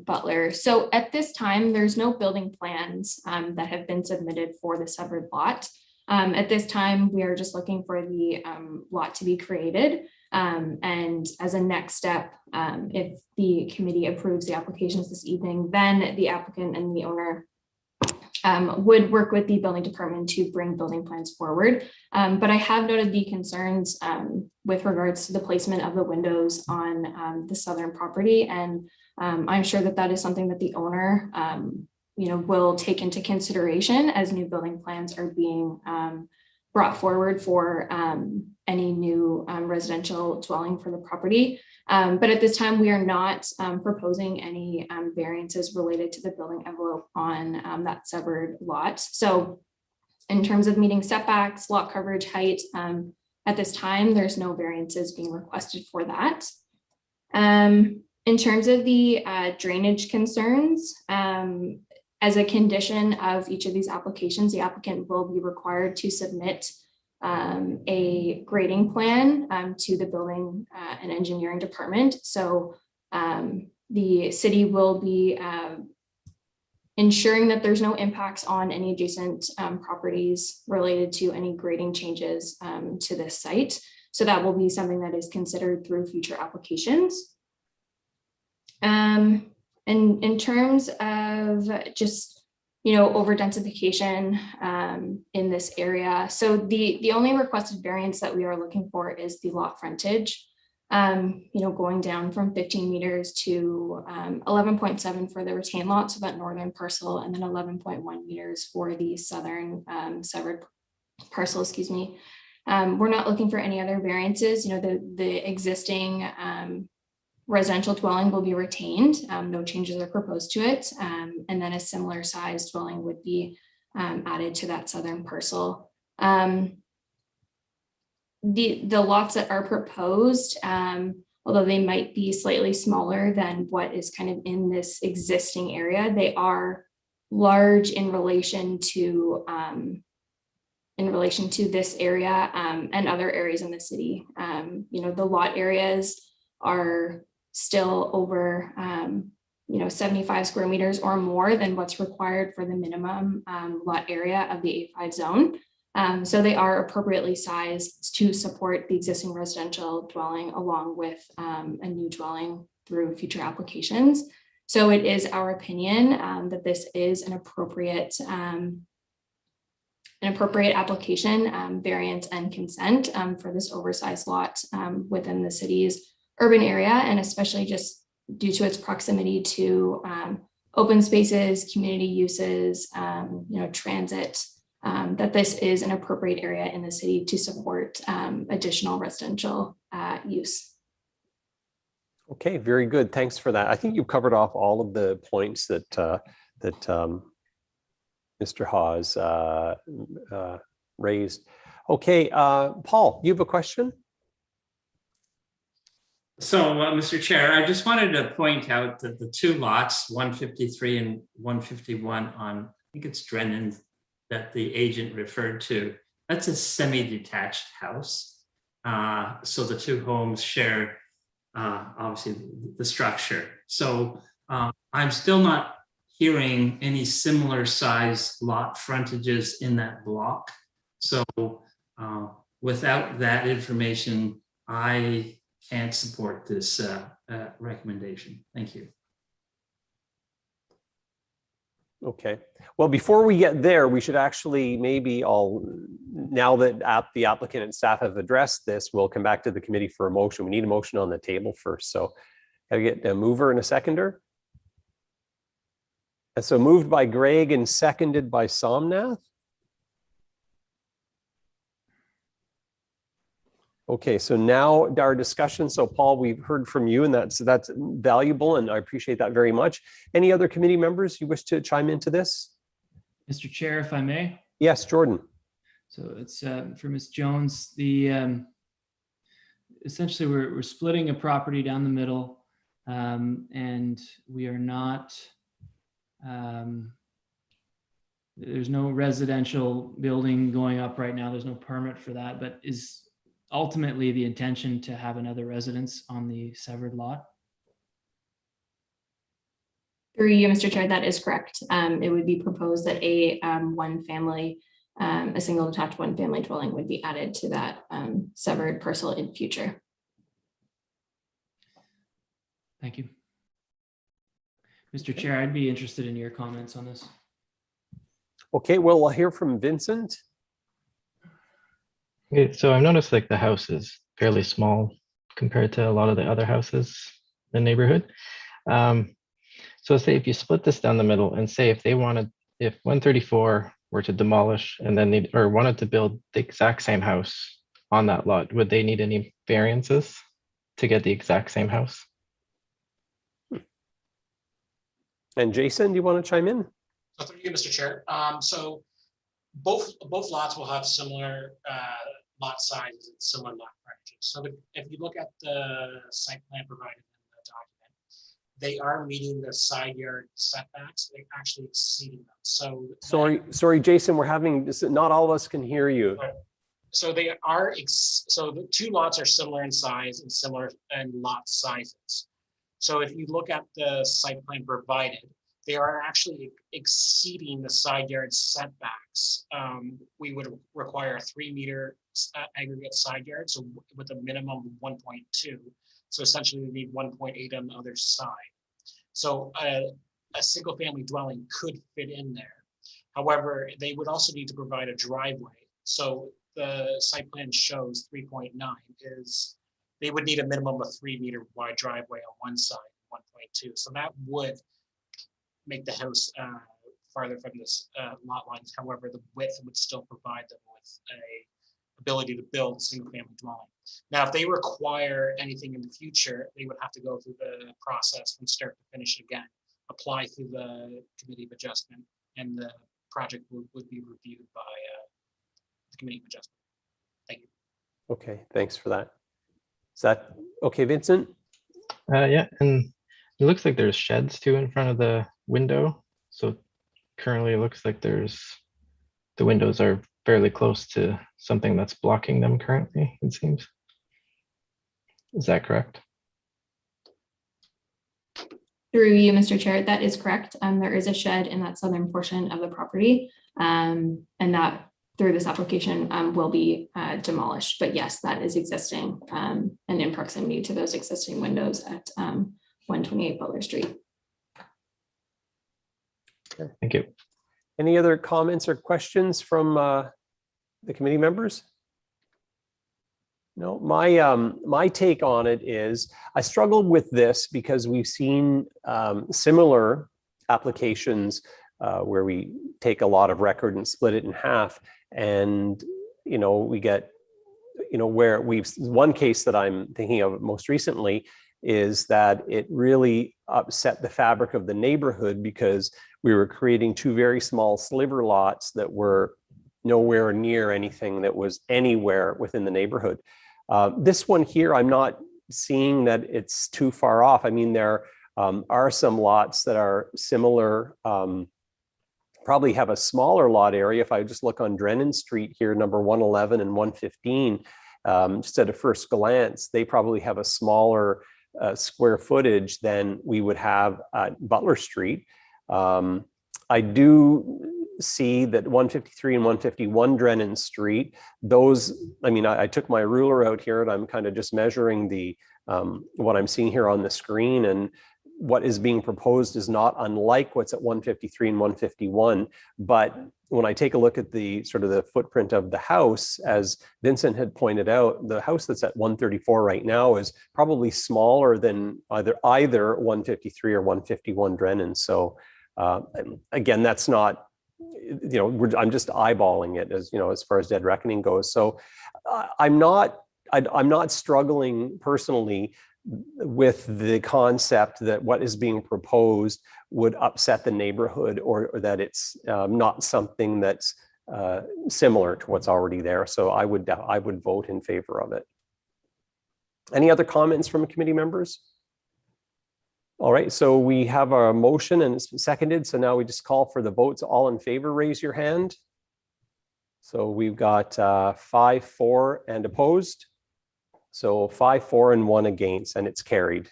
Butler, so at this time, there's no building plans that have been submitted for the severed lot. At this time, we are just looking for the lot to be created. And as a next step, if the committee approves the applications this evening, then the applicant and the owner would work with the building department to bring building plans forward. But I have noted the concerns with regards to the placement of the windows on the southern property. And I'm sure that that is something that the owner will take into consideration as new building plans are being brought forward for any new residential dwelling for the property. But at this time, we are not proposing any variances related to the building envelope on that severed lot. So in terms of meeting setbacks, lot coverage, height, at this time, there's no variances being requested for that. In terms of the drainage concerns, as a condition of each of these applications, the applicant will be required to submit a grading plan to the building and engineering department. So the city will be ensuring that there's no impacts on any adjacent properties related to any grading changes to this site. So that will be something that is considered through future applications. And in terms of just, over densification in this area. So the only requested variance that we are looking for is the lot frontage, going down from 15 meters to 11.7 for the retained lot, so that northern parcel, and then 11.1 meters for the southern severed parcel, excuse me. We're not looking for any other variances. The existing residential dwelling will be retained. No changes are proposed to it. And then a similar size dwelling would be added to that southern parcel. The lots that are proposed, although they might be slightly smaller than what is kind of in this existing area, they are large in relation to this area and other areas in the city. The lot areas are still over 75 square meters or more than what's required for the minimum lot area of the A5 zone. So they are appropriately sized to support the existing residential dwelling along with a new dwelling through future applications. So it is our opinion that this is an appropriate application, variance and consent for this oversized lot within the city's urban area, and especially just due to its proximity to open spaces, community uses, transit, that this is an appropriate area in the city to support additional residential use. Okay, very good. Thanks for that. I think you've covered off all of the points that Mr. Hawes raised. Okay, Paul, you have a question? So, Mr. Chair, I just wanted to point out that the two lots, 153 and 151 on, I think it's Drennan, that the agent referred to, that's a semi-detached house. So the two homes share, obviously, the structure. So I'm still not hearing any similar size lot frontages in that block. So without that information, I can't support this recommendation. Thank you. Okay. Well, before we get there, we should actually now that the applicant and staff have addressed this, we'll come back to the committee for a motion. We need a motion on the table first. So can I get a mover and a seconder? And so moved by Greg and seconded by Somnath. Okay, so now our discussion. So Paul, we've heard from you, and that's valuable, and I appreciate that very much. Any other committee members you wish to chime into this? Mr. Chair, if I may. Yes, Jordan. So it's for Ms. Jones. Essentially we're splitting a property down the middle, and we are not. There's no residential building going up right now. There's no permit for that, but is ultimately the intention to have another residence on the severed lot? Through you, Mr. Chair, that is correct. It would be proposed that a single detached one family dwelling would be added to that severed parcel in future. Thank you. Mr. Chair, I'd be interested in your comments on this. Okay, well, we'll hear from Vincent. Okay, so I've noticed like the house is fairly small compared to a lot of the other houses in the neighborhood. So say if you split this down the middle and say if 134 were to demolish and then they wanted to build the exact same house on that lot, would they need any variances to get the exact same house? And Jason, do you want to chime in? So through you, Mr. Chair. So both lots will have similar lot sizes and similar lot frontages. So if you look at the site plan provided in the document, they are meeting the side yard setbacks. They're actually exceeding them. So sorry, Jason, we're having this. Not all of us can hear you. So they are. So the two lots are similar in size and similar in lot sizes. So if you look at the site plan provided, they are actually exceeding the side yard setbacks. We would require a 3-meter aggregate side yard, so with a minimum of 1.2. So essentially we need 1.8 on the other side. So a single family dwelling could fit in there. However, they would also need to provide a driveway. So the site plan shows 3.9 is, they would need a minimum of 3-meter wide driveway on one side, 1.2. So that would make the house farther from this lot lines. However, the width would still provide them with a ability to build a single family dwelling. Now, if they require anything in the future, they would have to go through the process from start to finish again, apply through the Committee of Adjustment, and the project would be reviewed by the Committee of Adjustment. Thank you. Okay, thanks for that. Is that okay, Vincent? Yeah, and it looks like there's sheds too in front of the window. So currently it looks like the windows are fairly close to something that's blocking them currently, it seems. Is that correct? Through you, Mr. Chair, that is correct. There is a shed in that southern portion of the property, and that through this application will be demolished. But yes, that is existing and in proximity to those existing windows at 128 Butler Street. Okay. Thank you. Any other comments or questions from the committee members? No, my take on it is I struggled with this because we've seen similar applications where we take a lot of record and split it in half, and we get where one case that I'm thinking of most recently is that it really upset the fabric of the neighborhood because we were creating two very small sliver lots that were nowhere near anything that was anywhere within the neighborhood. This one here, I'm not seeing that it's too far off. I mean, there are some lots that are similar, probably have a smaller lot area. If I just look on Drennan Street here, number 111 and 115, just at a first glance, they probably have a smaller square footage than we would have at Butler Street. I do see that 153 and 151 Drennan Street, those, I mean, I took my ruler out here and I'm kind of just measuring the what I'm seeing here on the screen, and what is being proposed is not unlike what's at 153 and 151. But when I take a look at the sort of the footprint of the house, as Vincent had pointed out, the house that's at 134 right now is probably smaller than either 153 or 151 Drennan. So again, that's not, I'm just eyeballing it as far as dead reckoning goes. So I'm not struggling personally with the concept that what is being proposed would upset the neighborhood, or that it's not something that's similar to what's already there. So I would vote in favor of it. Any other comments from committee members? All right, so we have a motion and it's been seconded. So now we just call for the votes. All in favor, raise your hand. So we've got 5, 4, and opposed. So 5, 4, and 1 against, and it's carried.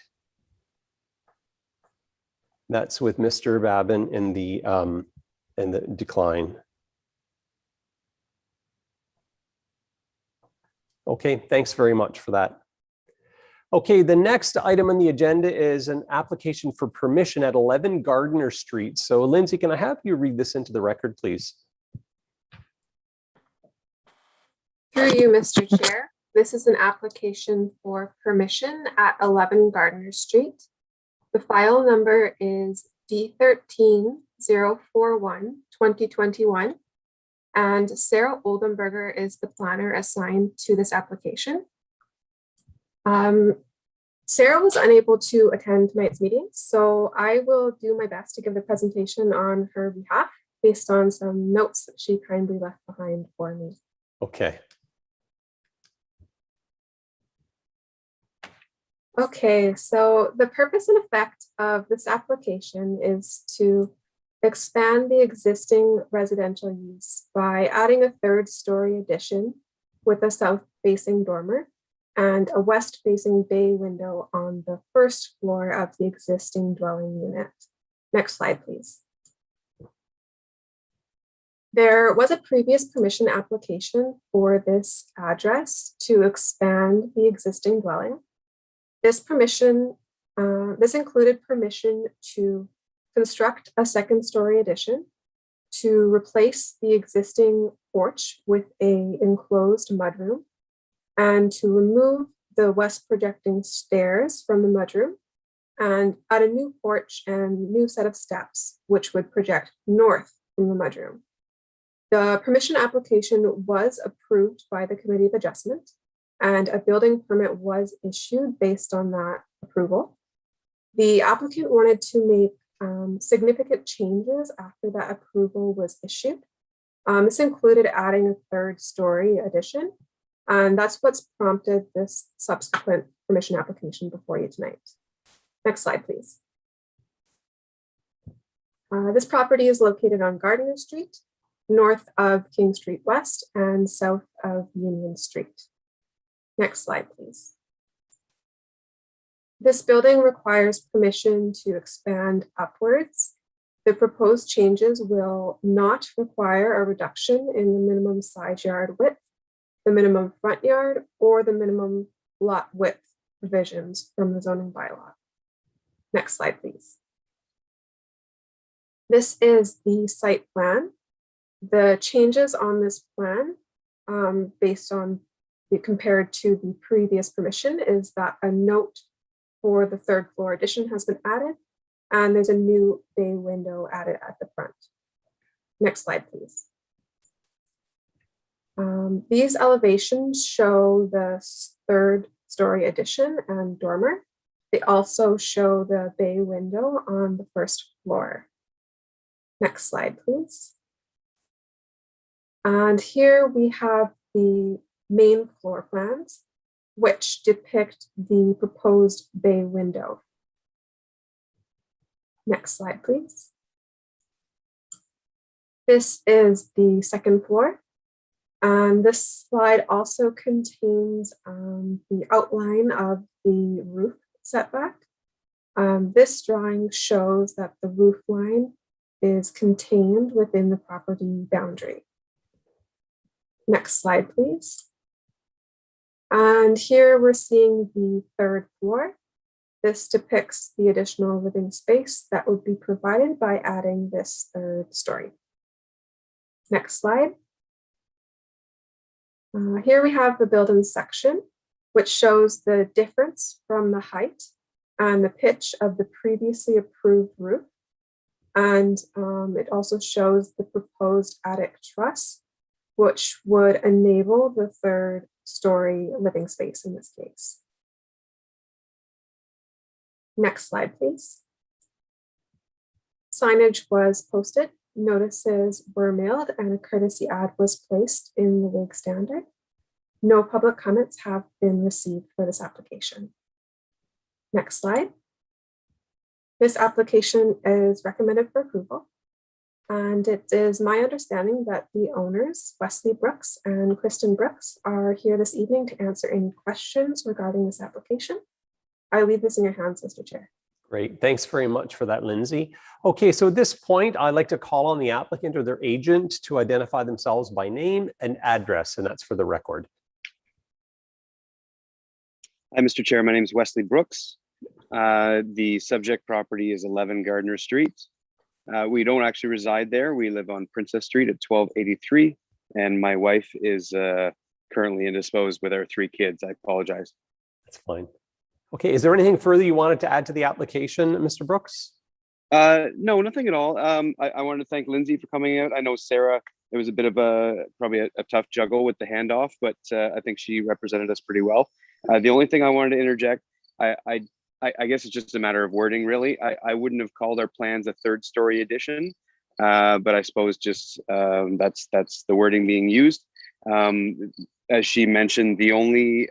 That's with Mr. Babin in the decline. Okay, thanks very much for that. Okay, the next item on the agenda is an application for permission at 11 Gardner Street. So Lindsay, can I have you read this into the record, please? Through you, Mr. Chair, this is an application for permission at 11 Gardner Street. The file number is D13041-2021, and Sarah Oldenburger is the planner assigned to this application. Sarah was unable to attend tonight's meeting, so I will do my best to give the presentation on her behalf based on some notes that she kindly left behind for me. Okay. Okay, so the purpose and effect of this application is to expand the existing residential use by adding a third-story addition with a south-facing dormer and a west-facing bay window on the first floor of the existing dwelling unit. Next slide, please. There was a previous permission application for this address to expand the existing dwelling. This permission, this included permission to construct a second-story addition, to replace the existing porch with an enclosed mudroom, and to remove the west projecting stairs from the mudroom and add a new porch and new set of steps, which would project north from the mudroom. The permission application was approved by the Committee of Adjustment, and a building permit was issued based on that approval. The applicant wanted to make significant changes after that approval was issued. This included adding a third-story addition, and that's what's prompted this subsequent permission application before you tonight. Next slide, please. This property is located on Gardner Street, north of King Street West and south of Union Street. Next slide, please. This building requires permission to expand upwards. The proposed changes will not require a reduction in the minimum side yard width, the minimum front yard, or the minimum lot width provisions from the zoning bylaw. Next slide, please. This is the site plan. The changes on this plan, based on compared to the previous permission, is that a note for the third floor addition has been added, and there's a new bay window added at the front. Next slide, please. These elevations show the third-story addition and dormer. They also show the bay window on the first floor. Next slide, please. And here we have the main floor plans, which depict the proposed bay window. Next slide, please. This is the second floor. And this slide also contains the outline of the roof setback. This drawing shows that the roof line is contained within the property boundary. Next slide, please. And here we're seeing the third floor. This depicts the additional living space that would be provided by adding this third story. Next slide. Here we have the building section, which shows the difference from the height and the pitch of the previously approved roof. And it also shows the proposed attic truss, which would enable the third story living space in this case. Next slide, please. Signage was posted, notices were mailed, and a courtesy ad was placed in the WIG standard. No public comments have been received for this application. Next slide. This application is recommended for approval, and it is my understanding that the owners, Wesley Brooks and Kristen Brooks, are here this evening to answer any questions regarding this application. I leave this in your hands, Mr. Chair. Great. Thanks very much for that, Lindsay. Okay, so at this point, I'd like to call on the applicant or their agent to identify themselves by name and address, and that's for the record. Hi, Mr. Chair. My name is Wesley Brooks. The subject property is 11 Gardner Street. We don't actually reside there. We live on Princess Street at 1283, and my wife is currently indisposed with our 3 kids. I apologize. That's fine. Okay, is there anything further you wanted to add to the application, Mr. Brooks? No, nothing at all. I wanted to thank Lindsay for coming out. I know Sarah, it was a bit of probably a tough juggle with the handoff, but I think she represented us pretty well. The only thing I wanted to interject, I guess it's just a matter of wording, really. I wouldn't have called our plans a 3rd-story addition, but I suppose just that's the wording being used. As she mentioned, the only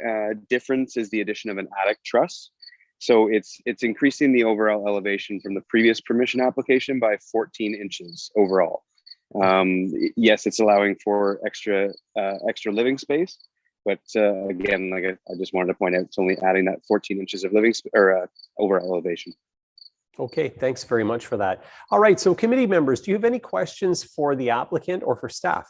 difference is the addition of an attic truss. So it's increasing the overall elevation from the previous permission application by 14 inches overall. Yes, it's allowing for extra living space, but again, like I just wanted to point out, it's only adding that 14 inches of living or overall elevation. Okay, thanks very much for that. All right, so committee members, do you have any questions for the applicant or for staff?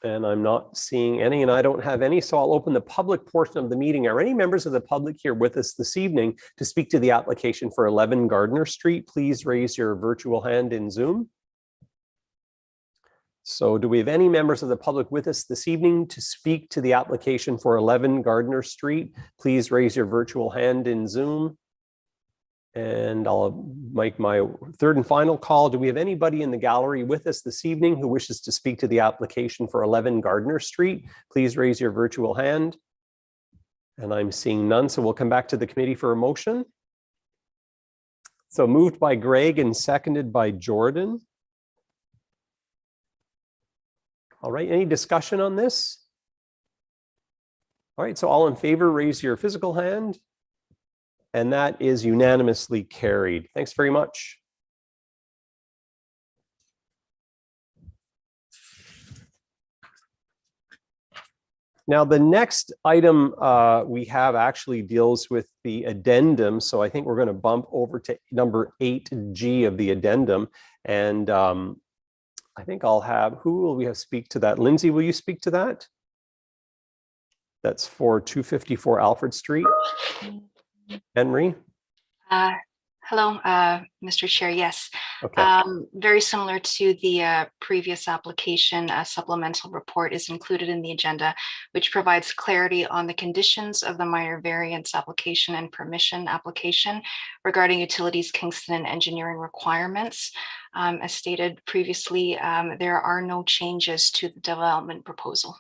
And I'm not seeing any, and I don't have any, so I'll open the public portion of the meeting. Are any members of the public here with us this evening to speak to the application for 11 Gardner Street? Please raise your virtual hand in Zoom. So do we have any members of the public with us this evening to speak to the application for 11 Gardner Street? Please raise your virtual hand in Zoom. And I'll make my 3rd and final call. Do we have anybody in the gallery with us this evening who wishes to speak to the application for 11 Gardner Street? Please raise your virtual hand. And I'm seeing none, so we'll come back to the committee for a motion. So moved by Greg and seconded by Jordan. All right, any discussion on this? All right, so all in favor, raise your physical hand. And that is unanimously carried. Thanks very much. Now, the next item we have actually deals with the addendum. So I think we're going to bump over to number 8G of the addendum. And I think I'll have, who will we have speak to that? Lindsay, will you speak to that? That's for 254 Alfred Street. Henry? Hello, Mr. Chair. Yes. Okay. Very similar to the previous application, a supplemental report is included in the agenda, which provides clarity on the conditions of the minor variance application and permission application regarding utilities, Kingston, and engineering requirements. As stated previously, there are no changes to the development proposal.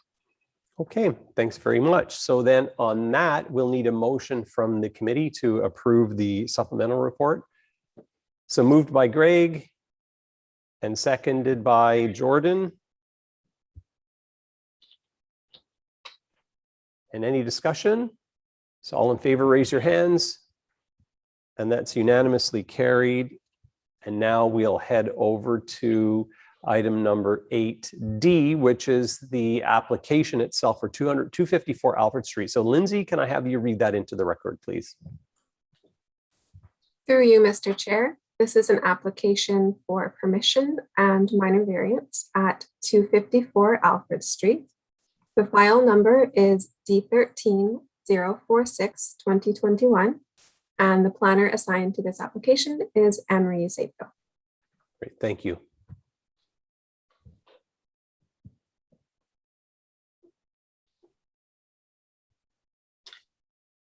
Okay, thanks very much. So then on that, we'll need a motion from the committee to approve the supplemental report. So moved by Greg and seconded by Jordan. And any discussion? So all in favor, raise your hands. And that's unanimously carried. And now we'll head over to item number 8D, which is the application itself for 254 Alfred Street. So Lindsay, can I have you read that into the record, please? Through you, Mr. Chair. This is an application for permission and minor variance at 254 Alfred Street. The file number is D13-046-2021, and the planner assigned to this application is Anne-Marie Zapio. Great, thank you.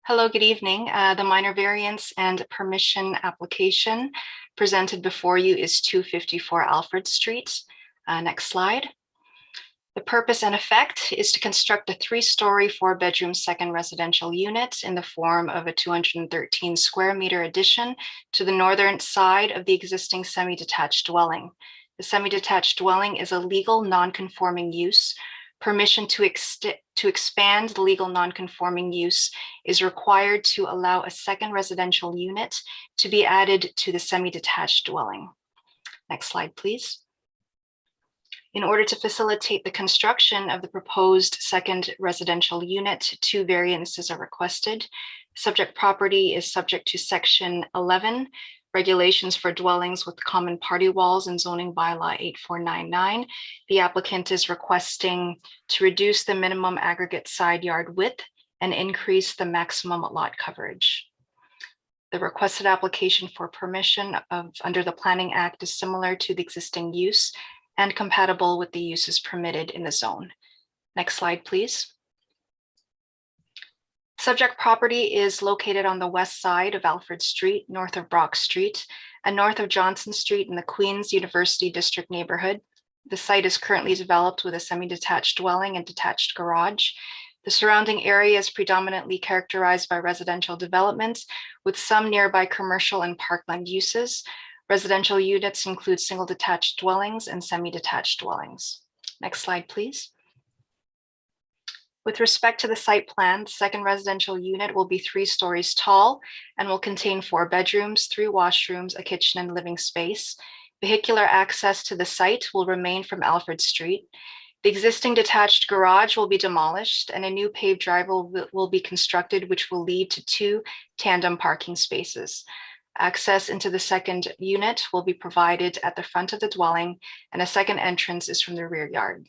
Hello, good evening. The minor variance and permission application presented before you is 254 Alfred Street. Next slide. The purpose and effect is to construct a 3-story, 4-bedroom second residential unit in the form of a 213 square meter addition to the northern side of the existing semi-detached dwelling. The semi-detached dwelling is a legal non-conforming use. Permission to expand the legal non-conforming use is required to allow a second residential unit to be added to the semi-detached dwelling. Next slide, please. In order to facilitate the construction of the proposed second residential unit, 2 variances are requested. Subject property is subject to Section 11, Regulations for Dwellings with Common Party Walls and Zoning Bylaw 8499. The applicant is requesting to reduce the minimum aggregate side yard width and increase the maximum lot coverage. The requested application for permission under the Planning Act is similar to the existing use. and compatible with the uses permitted in the zone. Next slide, please. Subject property is located on the west side of Alfred Street, north of Brock Street, and north of Johnson Street in the Queens University District neighborhood. The site is currently developed with a semi-detached dwelling and detached garage. The surrounding area is predominantly characterized by residential developments with some nearby commercial and parkland uses. Residential units include single detached dwellings and semi-detached dwellings. Next slide, please. With respect to the site plan, the second residential unit will be 3 stories tall and will contain 4 bedrooms, 3 washrooms, a kitchen, and living space. Vehicular access to the site will remain from Alfred Street. The existing detached garage will be demolished and a new paved driveway will be constructed, which will lead to 2 tandem parking spaces. Access into the second unit will be provided at the front of the dwelling, and a second entrance is from the rear yard.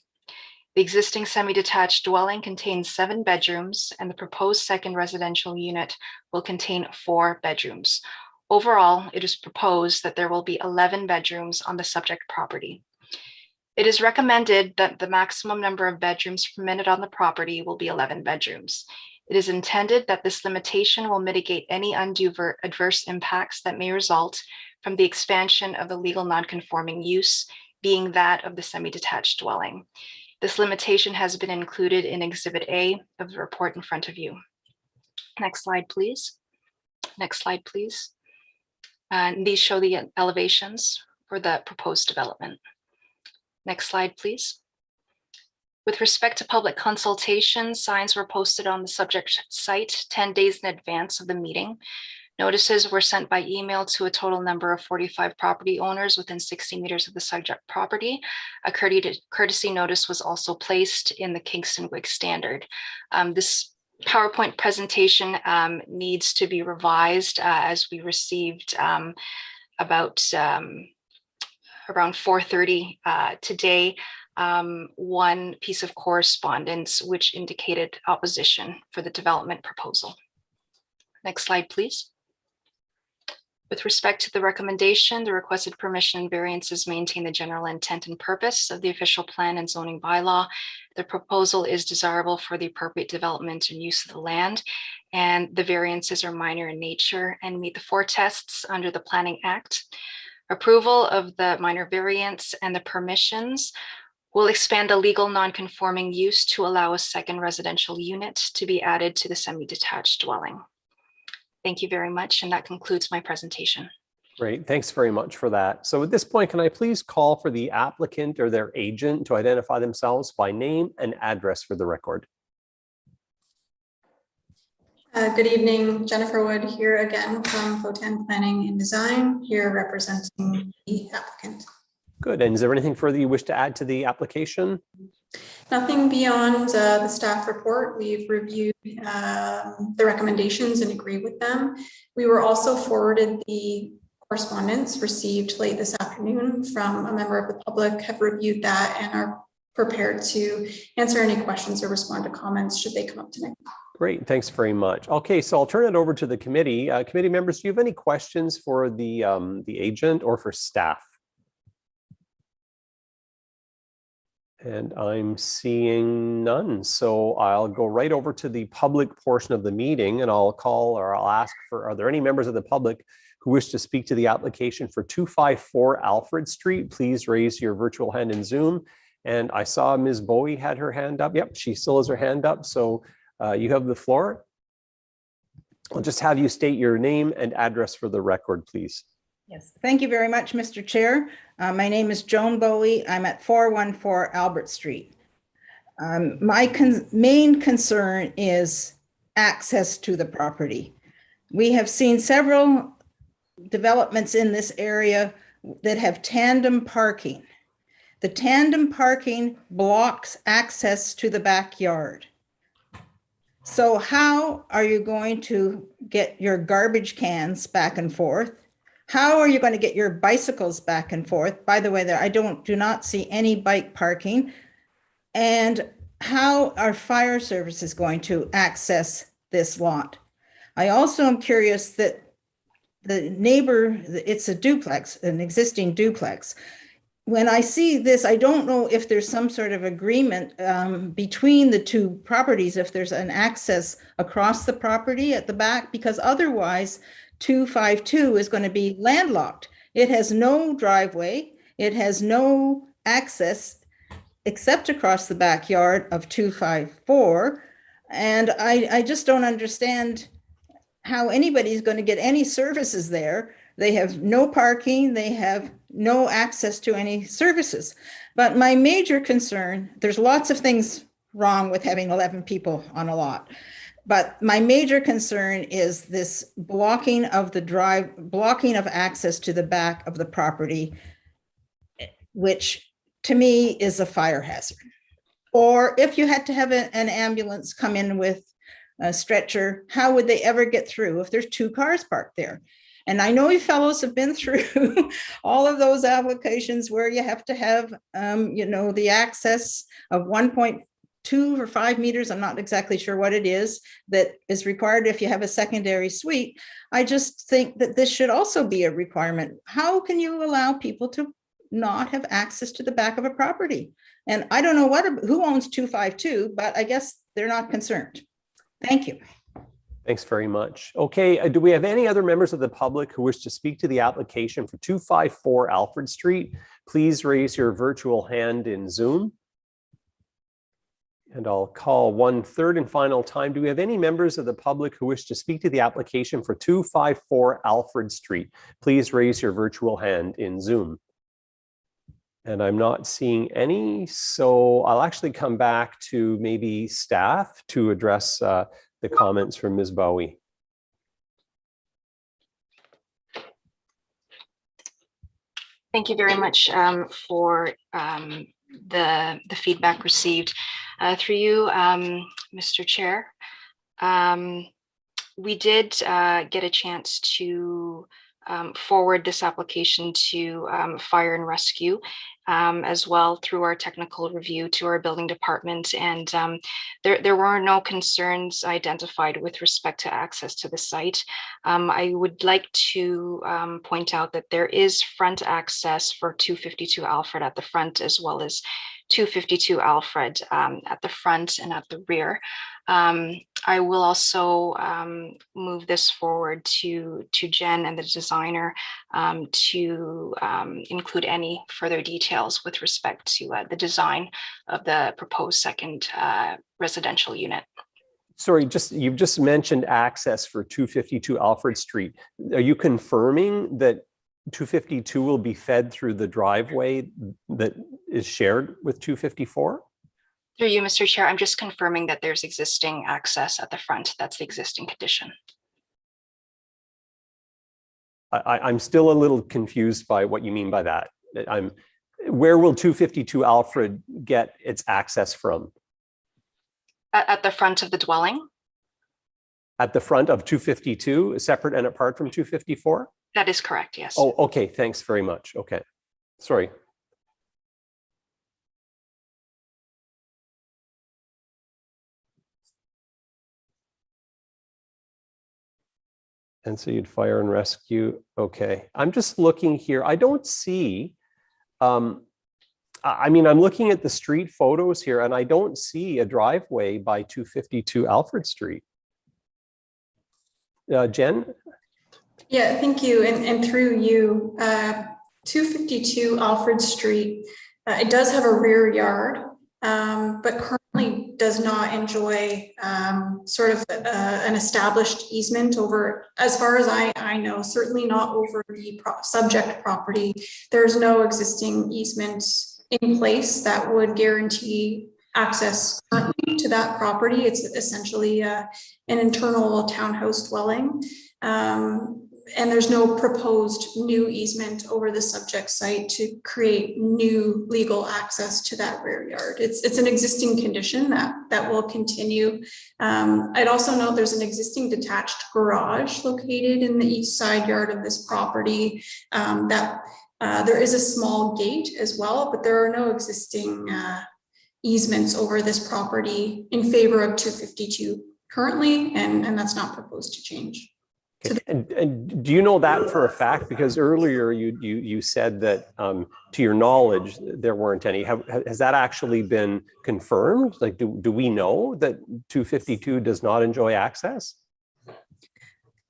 The existing semi-detached dwelling contains 7 bedrooms, and the proposed second residential unit will contain 4 bedrooms. Overall, it is proposed that there will be 11 bedrooms on the subject property. It is recommended that the maximum number of bedrooms permitted on the property will be 11 bedrooms. It is intended that this limitation will mitigate any undue adverse impacts that may result from the expansion of the legal non-conforming use, being that of the semi-detached dwelling. This limitation has been included in Exhibit A of the report in front of you. Next slide, please. Next slide, please. And these show the elevations for the proposed development. Next slide, please. With respect to public consultation, signs were posted on the subject site 10 days in advance of the meeting. Notices were sent by email to a total number of 45 property owners within 60 meters of the subject property. A courtesy notice was also placed in the Kingston WIG standard. This PowerPoint presentation needs to be revised as we received about around 4:30 today, one piece of correspondence which indicated opposition for the development proposal. Next slide, please. With respect to the recommendation, the requested permission and variances maintain the general intent and purpose of the official plan and zoning bylaw. The proposal is desirable for the appropriate development and use of the land, and the variances are minor in nature and meet the 4 tests under the Planning Act. Approval of the minor variance and the permissions will expand the legal non-conforming use to allow a second residential unit to be added to the semi-detached dwelling. Thank you very much, and that concludes my presentation. Great, thanks very much for that. So at this point, can I please call for the applicant or their agent to identify themselves by name and address for the record? Good evening, Jennifer Wood here again from FO10 Planning and Design, here representing the applicant. Good, and is there anything further you wish to add to the application? Nothing beyond the staff report. We've reviewed the recommendations and agree with them. We were also forwarded the correspondence received late this afternoon from a member of the public, have reviewed that and are prepared to answer any questions or respond to comments should they come up tonight. Great, thanks very much. Okay, so I'll turn it over to the committee. Committee members, do you have any questions for the agent or for staff? And I'm seeing none. So I'll go right over to the public portion of the meeting and I'll call or I'll ask for, are there any members of the public who wish to speak to the application for 254 Alfred Street? Please raise your virtual hand in Zoom. And I saw Ms. Bowie had her hand up. Yep, she still has her hand up. So you have the floor. I'll just have you state your name and address for the record, please. Yes, thank you very much, Mr. Chair. My name is Joan Bowie. I'm at 414 Albert Street. My main concern is access to the property. We have seen several developments in this area that have tandem parking. The tandem parking blocks access to the backyard. So how are you going to get your garbage cans back and forth? How are you going to get your bicycles back and forth? By the way, there I do not see any bike parking. And how are fire services going to access this lot? I also am curious that the neighbor, it's a duplex, an existing duplex. when I see this, I don't know if there's some sort of agreement between the two properties, if there's an access across the property at the back, because otherwise 252 is going to be landlocked. It has no driveway. It has no access except across the backyard of 254. And I just don't understand how anybody's going to get any services there. They have no parking, they have no access to any services. But my major concern, there's lots of things wrong with having 11 people on a lot. But my major concern is this blocking of access to the back of the property, which to me is a fire hazard. Or if you had to have an ambulance come in with a stretcher, how would they ever get through if there's 2 cars parked there? And I know you fellows have been through all of those applications where you have to have, the access of 1.2 or 5 meters. I'm not exactly sure what it is that is required if you have a secondary suite. I just think that this should also be a requirement. How can you allow people to not have access to the back of a property? And I don't know who owns 252, but I guess they're not concerned. Thank you. Thanks very much. Okay, do we have any other members of the public who wish to speak to the application for 254 Alfred Street? Please raise your virtual hand in Zoom. And I'll call one third and final time. Do we have any members of the public who wish to speak to the application for 254 Alfred Street? Please raise your virtual hand in Zoom. And I'm not seeing any, so I'll actually come back to maybe staff to address the comments from Ms. Bowie. Thank you very much for the feedback received. Through you, Mr. Chair, we did get a chance to forward this application to Fire and Rescue as well through our technical review to our building department. And there were no concerns identified with respect to access to the site. I would like to point out that there is front access for 252 Alfred at the front, as well as 252 Alfred at the front and at the rear. I will also move this forward to Jen and the designer to include any further details with respect to the design of the proposed second residential unit. Sorry, you've just mentioned access for 252 Alfred Street. Are you confirming that 252 will be fed through the driveway that is shared with 254? Through you, Mr. Chair, I'm just confirming that there's existing access at the front. That's the existing condition. I'm still a little confused by what you mean by that. Where will 252 Alfred get its access from? At the front of the dwelling? At the front of 252, separate and apart from 254? That is correct, yes. Oh, okay, thanks very much. Okay, sorry. And so you'd fire and rescue. Okay, I'm just looking here. I don't see, I mean, I'm looking at the street photos here and I don't see a driveway by 252 Alfred Street. Jen? Yeah, thank you. And through you, 252 Alfred Street, it does have a rear yard, but currently does not enjoy sort of an established easement over, as far as I know, certainly not over the subject property. There's no existing easement in place that would guarantee access currently to that property. It's essentially an internal townhouse dwelling. And there's no proposed new easement over the subject site to create new legal access to that rear yard. It's an existing condition that will continue. I'd also note there's an existing detached garage located in the east side yard of this property. There is a small gate as well, but there are no existing easements over this property in favor of 252 currently, and that's not proposed to change. Okay. And do you know that for a fact? Because earlier you said that to your knowledge there weren't any. Has that actually been confirmed? Like, do we know that 252 does not enjoy access?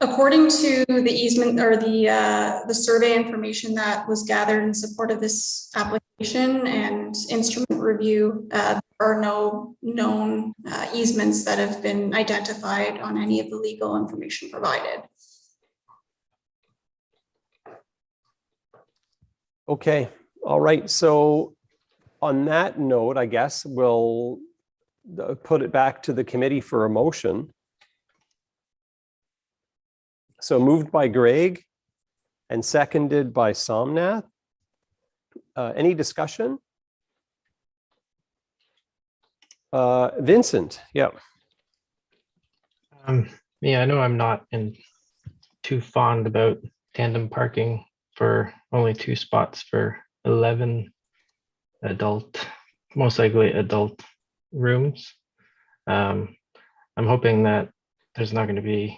According to the easement or the survey information that was gathered in support of this application and instrument review, there are no known easements that have been identified on any of the legal information provided. Okay, all right. So on that note, I guess we'll put it back to the committee for a motion. So moved by Greg and seconded by Somnath. Any discussion? Vincent, yeah. Yeah, I know I'm not too fond about tandem parking for only 2 spots for 11 adult, most likely adult rooms. I'm hoping that there's not going to be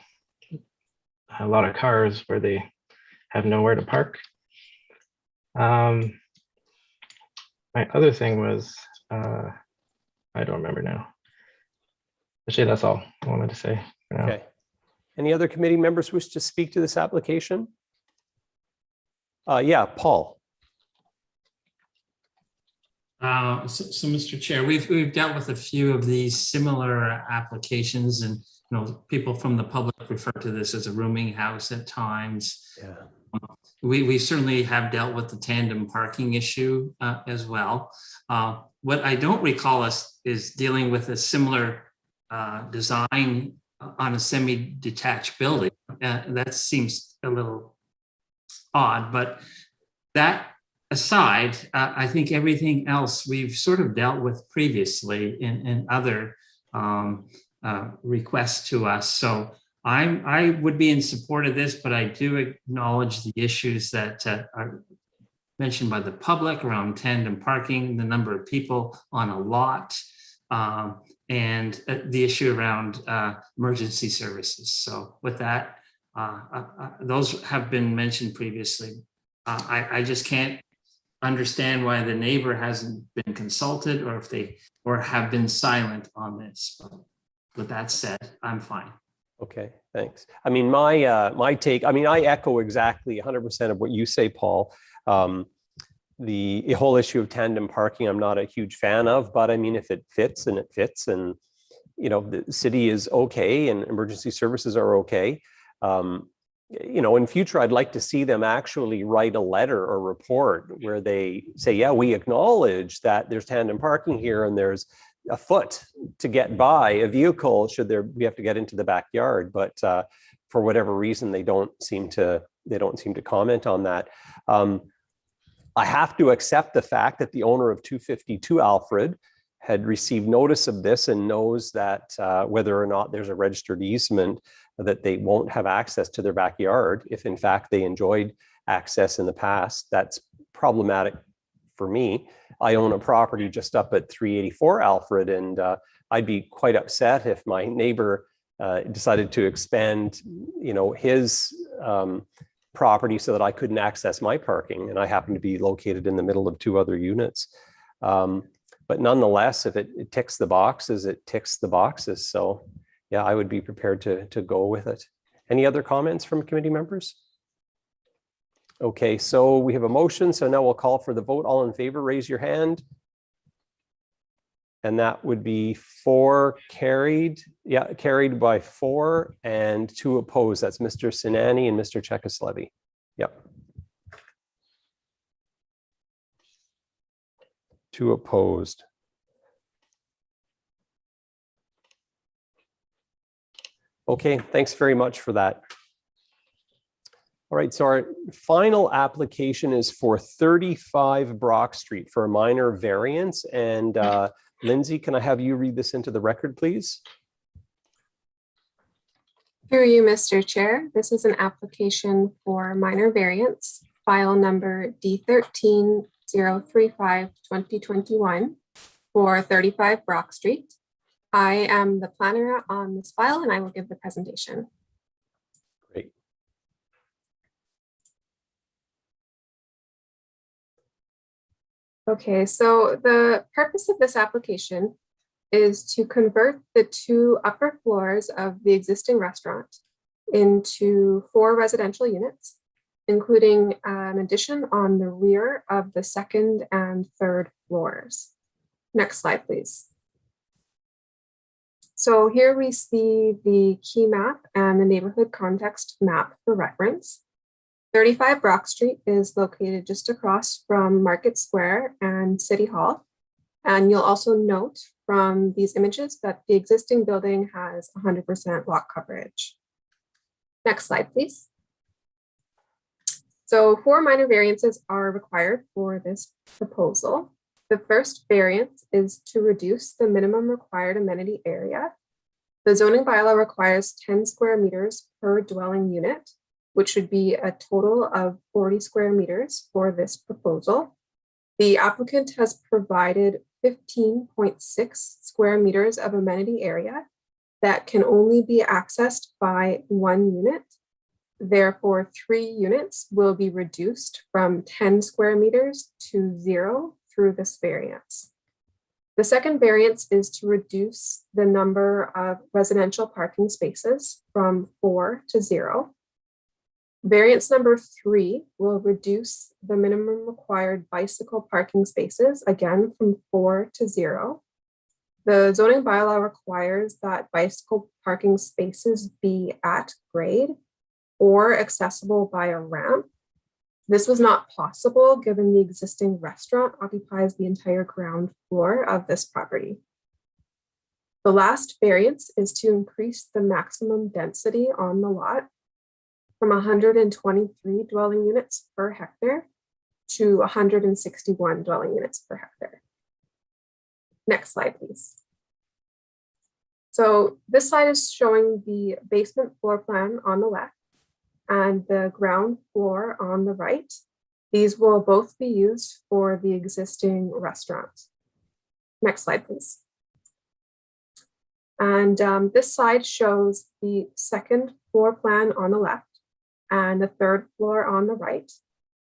a lot of cars where they have nowhere to park. My other thing was, I don't remember now. Actually, that's all I wanted to say for now. Okay. Any other committee members wish to speak to this application? Yeah, Paul. So Mr. Chair, we've dealt with a few of these similar applications, and people from the public refer to this as a rooming house at times. Yeah. We certainly have dealt with the tandem parking issue as well. What I don't recall is dealing with a similar design on a semi-detached building. That seems a little odd, but that aside, I think everything else we've sort of dealt with previously in other requests to us. So I would be in support of this, but I do acknowledge the issues that are mentioned by the public around tandem parking, the number of people on a lot, and the issue around emergency services. So with that, those have been mentioned previously. I just can't understand why the neighbor hasn't been consulted, or if they have been silent on this. But with that said, I'm fine. Okay, thanks. I mean, my take, I mean, I echo exactly 100% of what you say, Paul. The whole issue of tandem parking, I'm not a huge fan of, but I mean, if it fits and it fits, and the city is okay and emergency services are okay. In future, I'd like to see them actually write a letter or report where they say, yeah, we acknowledge that there's tandem parking here and there's a foot to get by a vehicle should we have to get into the backyard, but for whatever reason, they don't seem to comment on that. I have to accept the fact that the owner of 252 Alfred had received notice of this and knows that whether or not there's a registered easement, that they won't have access to their backyard if in fact they enjoyed access in the past. That's problematic for me. I own a property just up at 384 Alfred, and I'd be quite upset if my neighbor decided to expand, his property so that I couldn't access my parking, and I happen to be located in the middle of 2 other units. But nonetheless, if it ticks the boxes, it ticks the boxes. So yeah, I would be prepared to go with it. Any other comments from committee members? Okay, so we have a motion. So now we'll call for the vote. All in favor, raise your hand. And that would be 4 carried. Yeah, carried by 4 and 2 opposed. That's Mr. Sinani and Mr. Chekaslevi. Yep. 2 opposed. Okay, thanks very much for that. All right, so our final application is for 35 Brock Street for a minor variance. And Lindsay, can I have you read this into the record, please? Through you, Mr. Chair, this is an application for minor variance, file number D13035-2021 for 35 Brock Street. I am the planner on this file and I will give the presentation. Great. Okay, so the purpose of this application is to convert the 2 upper floors of the existing restaurant into 4 residential units, including an addition on the rear of the 2nd and 3rd floors. Next slide, please. So here we see the key map and the neighborhood context map for reference. 35 Brock Street is located just across from Market Square and City Hall. And you'll also note from these images that the existing building has 100% lot coverage. Next slide, please. So 4 minor variances are required for this proposal. The first variance is to reduce the minimum required amenity area. The zoning bylaw requires 10 square meters per dwelling unit, which would be a total of 40 square meters for this proposal. The applicant has provided 15.6 square meters of amenity area that can only be accessed by 1 unit. Therefore, 3 units will be reduced from 10 square meters to 0 through this variance. The second variance is to reduce the number of residential parking spaces from 4 to 0. Variance number 3 will reduce the minimum required bicycle parking spaces, again from 4 to 0. The zoning bylaw requires that bicycle parking spaces be at grade or accessible by a ramp. This was not possible given the existing restaurant occupies the entire ground floor of this property. The last variance is to increase the maximum density on the lot from 123 dwelling units per hectare to 161 dwelling units per hectare. Next slide, please. So this slide is showing the basement floor plan on the left and the ground floor on the right. These will both be used for the existing restaurant. Next slide, please. And this slide shows the 2nd floor plan on the left and the 3rd floor on the right.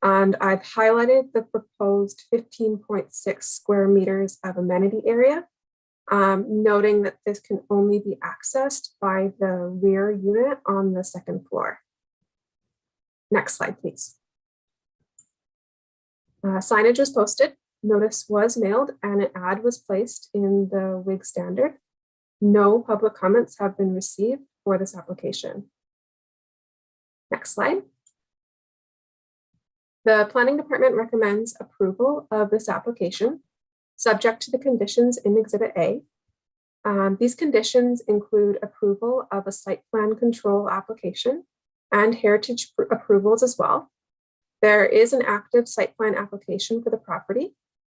And I've highlighted the proposed 15.6 square meters of amenity area, noting that this can only be accessed by the rear unit on the 2nd floor. Next slide, please. Signage was posted, notice was mailed, and an ad was placed in the WIG standard. No public comments have been received for this application. Next slide. The planning department recommends approval of this application, subject to the conditions in Exhibit A. These conditions include approval of a site plan control application and heritage approvals as well. There is an active site plan application for the property,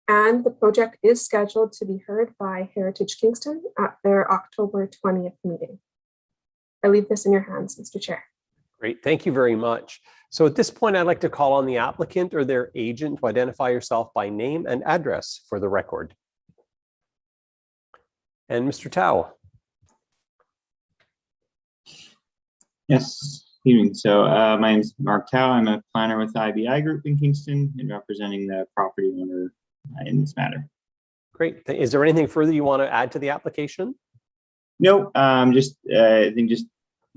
and the project is scheduled to be heard by Heritage Kingston at their October 20th meeting. I leave this in your hands, Mr. Chair. Great, thank you very much. So at this point, I'd like to call on the applicant or their agent to identify yourself by name and address for the record. And Mr. Tao. Yes, evening. So my name is Mark Tao. I'm a planner with IBI Group in Kingston and representing the property owner in this matter. Great. Is there anything further you want to add to the application? No, I think just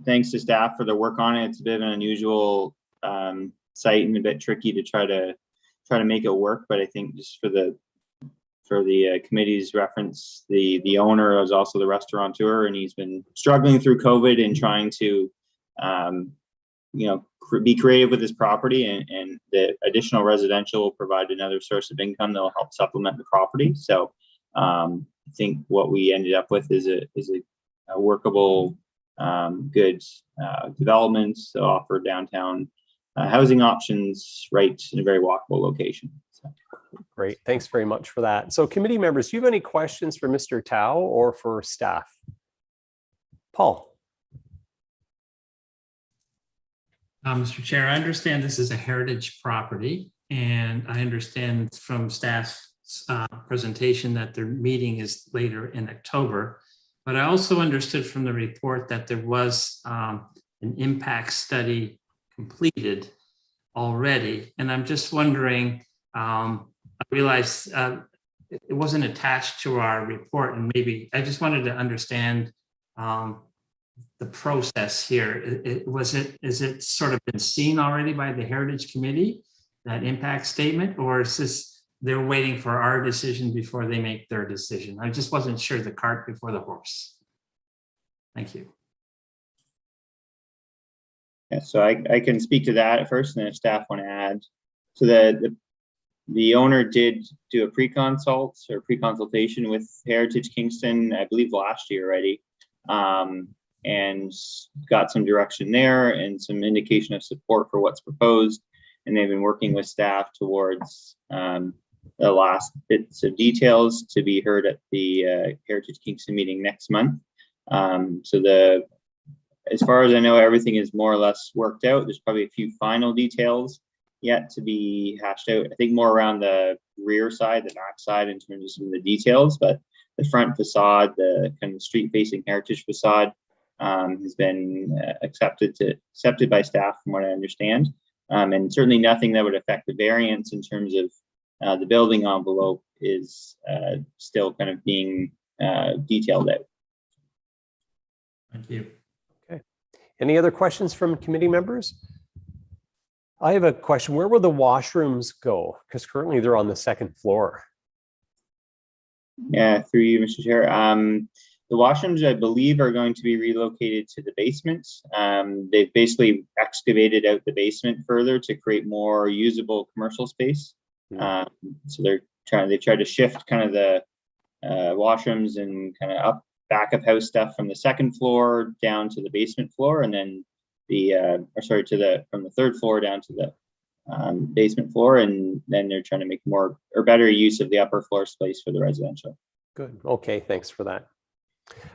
thanks to staff for the work on it. It's a bit of an unusual site and a bit tricky to try to make it work. But I think just for the committee's reference, the owner is also the restaurateur, and he's been struggling through COVID and trying to be creative with his property, and the additional residential will provide another source of income that will help supplement the property. So I think what we ended up with is a workable, good development to offer downtown housing options right in a very walkable location. So. Great, thanks very much for that. So committee members, do you have any questions for Mr. Tao or for staff? Paul. Mr. Chair, I understand this is a heritage property, and I understand from staff's presentation that their meeting is later in October. But I also understood from the report that there was an impact study completed already. And I'm just wondering, I realized it wasn't attached to our report, and maybe I just wanted to understand the process here. Is it sort of been seen already by the Heritage Committee, that impact statement, or is this they're waiting for our decision before they make their decision? I just wasn't sure, the cart before the horse. Thank you. Yeah, so I can speak to that at first, and then if staff want to add. So the owner did do a pre-consultation with Heritage Kingston, I believe last year already, and got some direction there and some indication of support for what's proposed. And they've been working with staff towards the last bits of details to be heard at the Heritage Kingston meeting next month. So as far as I know, everything is more or less worked out. There's probably a few final details yet to be hashed out. I think more around the rear side, the back side in terms of some of the details, but the front facade, the kind of street facing Heritage facade has been accepted by staff from what I understand. And certainly nothing that would affect the variance in terms of the building envelope is still kind of being detailed out. Thank you. Okay. Any other questions from committee members? I have a question. Where will the washrooms go? Because currently they're on the second floor. Yeah, through you, Mr. Chair. The washrooms, I believe, are going to be relocated to the basement. They've basically excavated out the basement further to create more usable commercial space. So they've tried to shift kind of the washrooms and kind of up back of house stuff from the second floor down to the basement floor, and then from the third floor down to the basement floor, and then they're trying to make more or better use of the upper floor space for the residential. Good. Okay, thanks for that.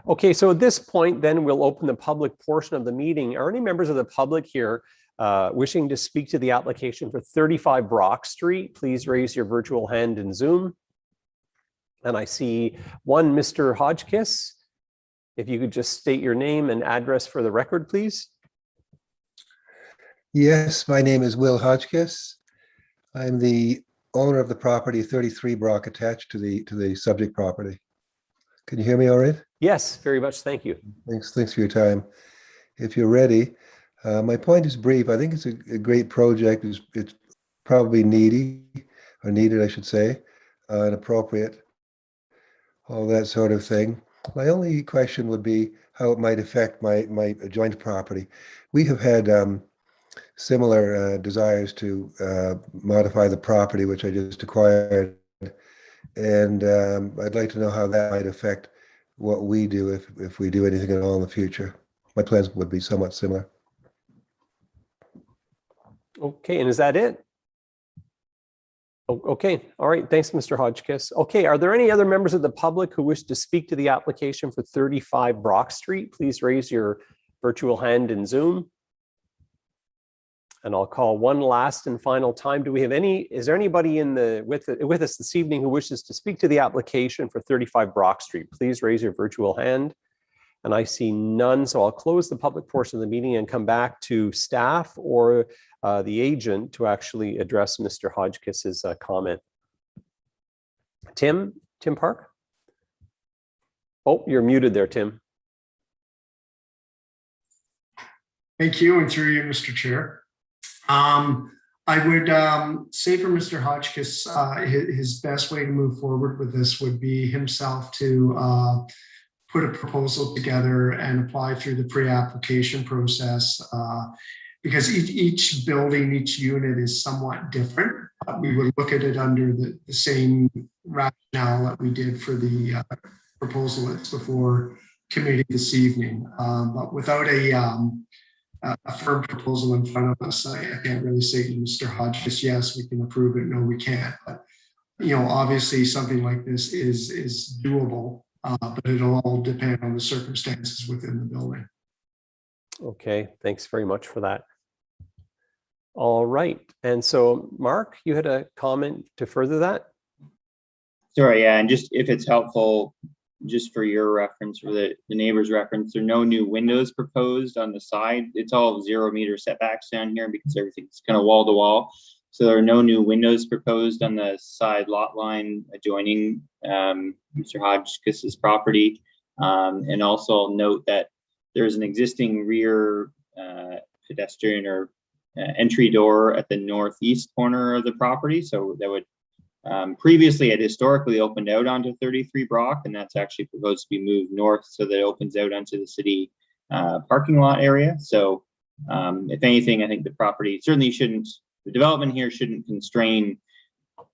Okay, so at this point, then we'll open the public portion of the meeting. Are any members of the public here wishing to speak to the application for 35 Brock Street? Please raise your virtual hand in Zoom. And I see one Mr. Hodgkiss. If you could just state your name and address for the record, please. Yes, my name is Will Hodgkiss. I'm the owner of the property 33 Brock attached to the subject property. Can you hear me all right? Yes, very much. Thank you. Thanks for your time. If you're ready, my point is brief. I think it's a great project. It's probably needed, I should say, and appropriate, all that sort of thing. My only question would be how it might affect my adjoining property. We have had similar desires to modify the property which I just acquired, and I'd like to know how that might affect what we do if we do anything at all in the future. My plans would be somewhat similar. Okay, and is that it? Oh, okay, all right, thanks, Mr. Hodgkiss. Okay, are there any other members of the public who wish to speak to the application for 35 Brock Street? Please raise your virtual hand in Zoom. And I'll call one last and final time. Do we have is there anybody with us this evening who wishes to speak to the application for 35 Brock Street? Please raise your virtual hand. And I see none, so I'll close the public portion of the meeting and come back to staff or the agent to actually address Mr. Hodgkiss's comment. Tim Park? Oh, you're muted there, Tim. Thank you, and through you, Mr. Chair. I would say for Mr. Hodgkiss, his best way to move forward with this would be himself to put a proposal together and apply through the pre-application process, because each building, each unit is somewhat different. We would look at it under the same rationale that we did for the proposal that's before committee this evening, but without a firm proposal in front of us. I can't really say to Mr. Hodgkiss, yes, we can approve it, no, we can't. But obviously something like this is doable, but it'll all depend on the circumstances within the building. Okay, thanks very much for that. All right, and so Mark, you had a comment to further that? Sorry, yeah, and just if it's helpful, just for your reference, for the neighbor's reference, there are no new windows proposed on the side. It's all 0 meter setbacks down here because everything's kind of wall to wall. So there are no new windows proposed on the side lot line adjoining Mr. Hodgkiss's property. And also I'll note that there's an existing rear pedestrian or entry door at the northeast corner of the property. So that would previously had historically opened out onto 33 Brock, and that's actually proposed to be moved north so that it opens out onto the city parking lot area. So if anything, I think the property certainly shouldn't, the development here shouldn't constrain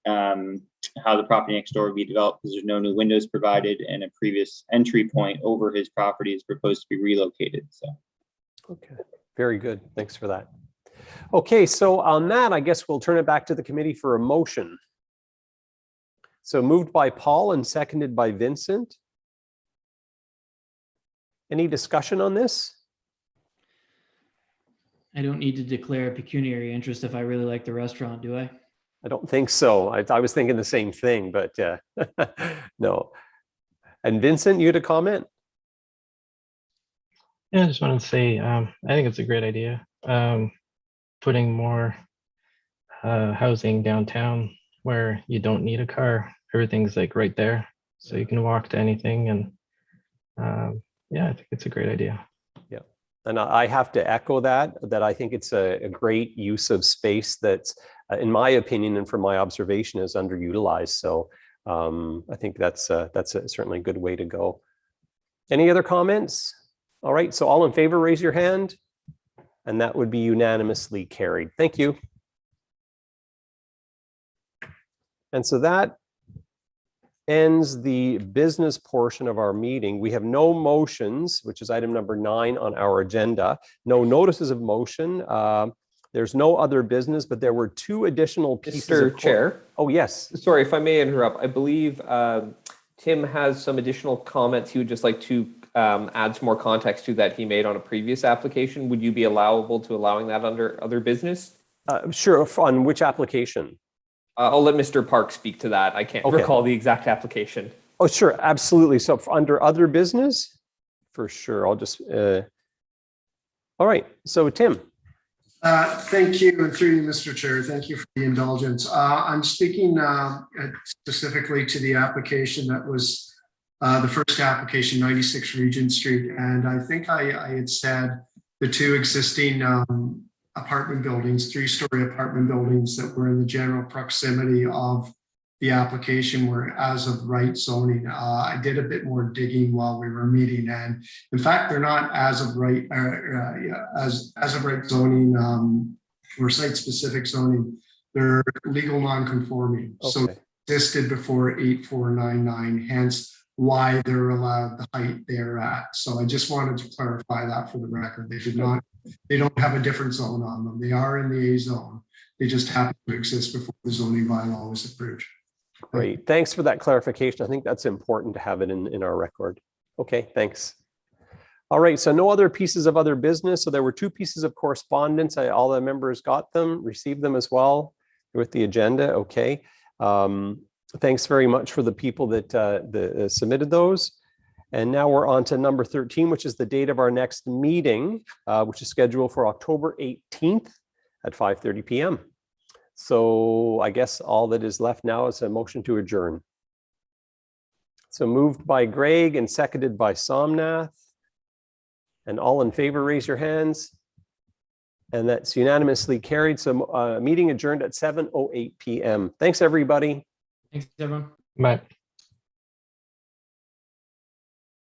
how the property next door would be developed, because there's no new windows provided and a previous entry point over his property is proposed to be relocated. So, okay, very good. Thanks for that. Okay, so on that, I guess we'll turn it back to the committee for a motion. So moved by Paul and seconded by Vincent. Any discussion on this? I don't need to declare a pecuniary interest if I really like the restaurant, do I? I don't think so. I was thinking the same thing, but no. And Vincent, you had a comment? Yeah, I just wanted to say, I think it's a great idea. Putting more housing downtown where you don't need a car. Everything's like right there, so you can walk to anything. And yeah, I think it's a great idea. Yeah, and I have to echo that I think it's a great use of space that's, in my opinion and from my observation, is underutilized. So I think that's certainly a good way to go. Any other comments? All right, so all in favor, raise your hand. And that would be unanimously carried. Thank you. And so that ends the business portion of our meeting. We have no motions, which is item number 9 on our agenda. No notices of motion. There's no other business, but there were 2 additional pieces Mr. Chair. Oh, yes. Sorry, if I may interrupt. I believe Tim has some additional comments he would just like to add some more context to that he made on a previous application. Would you be allowable to allowing that under other business? Sure. On which application? I'll let Mr. Park speak to that. I can't recall the exact application. Oh, sure. Absolutely. So under other business, for sure. I'll just, all right. So Tim. Thank you, and through you, Mr. Chair, thank you for the indulgence. I'm speaking specifically to the application that was the first application, 96 Regent Street, and I think I had said the 2 existing apartment buildings, 3-story apartment buildings that were in the general proximity of the application were as of right zoning. I did a bit more digging while we were meeting, and in fact, they're not as of right as of right zoning or site-specific zoning. They're legal non-conforming, so existed before 8499. Hence, why they're allowed the height they're at. So I just wanted to clarify that for the record. They did not. They don't have a different zone on them. They are in the A zone. They just happen to exist before the zoning bylaw was approved. Great. Thanks for that clarification. I think that's important to have it in our record. Okay, thanks. All right, so no other pieces of other business. So there were 2 pieces of correspondence. All the members got them, received them as well with the agenda. Okay. Thanks very much for the people that submitted those. And now we're on to number 13, which is the date of our next meeting, which is scheduled for October 18th at 5:30 p.m. So I guess all that is left now is a motion to adjourn. So moved by Greg and seconded by Somnath. And all in favor, raise your hands. And that's unanimously carried. So meeting adjourned at 7:08 p.m. Thanks, everybody. Thanks, everyone. Bye.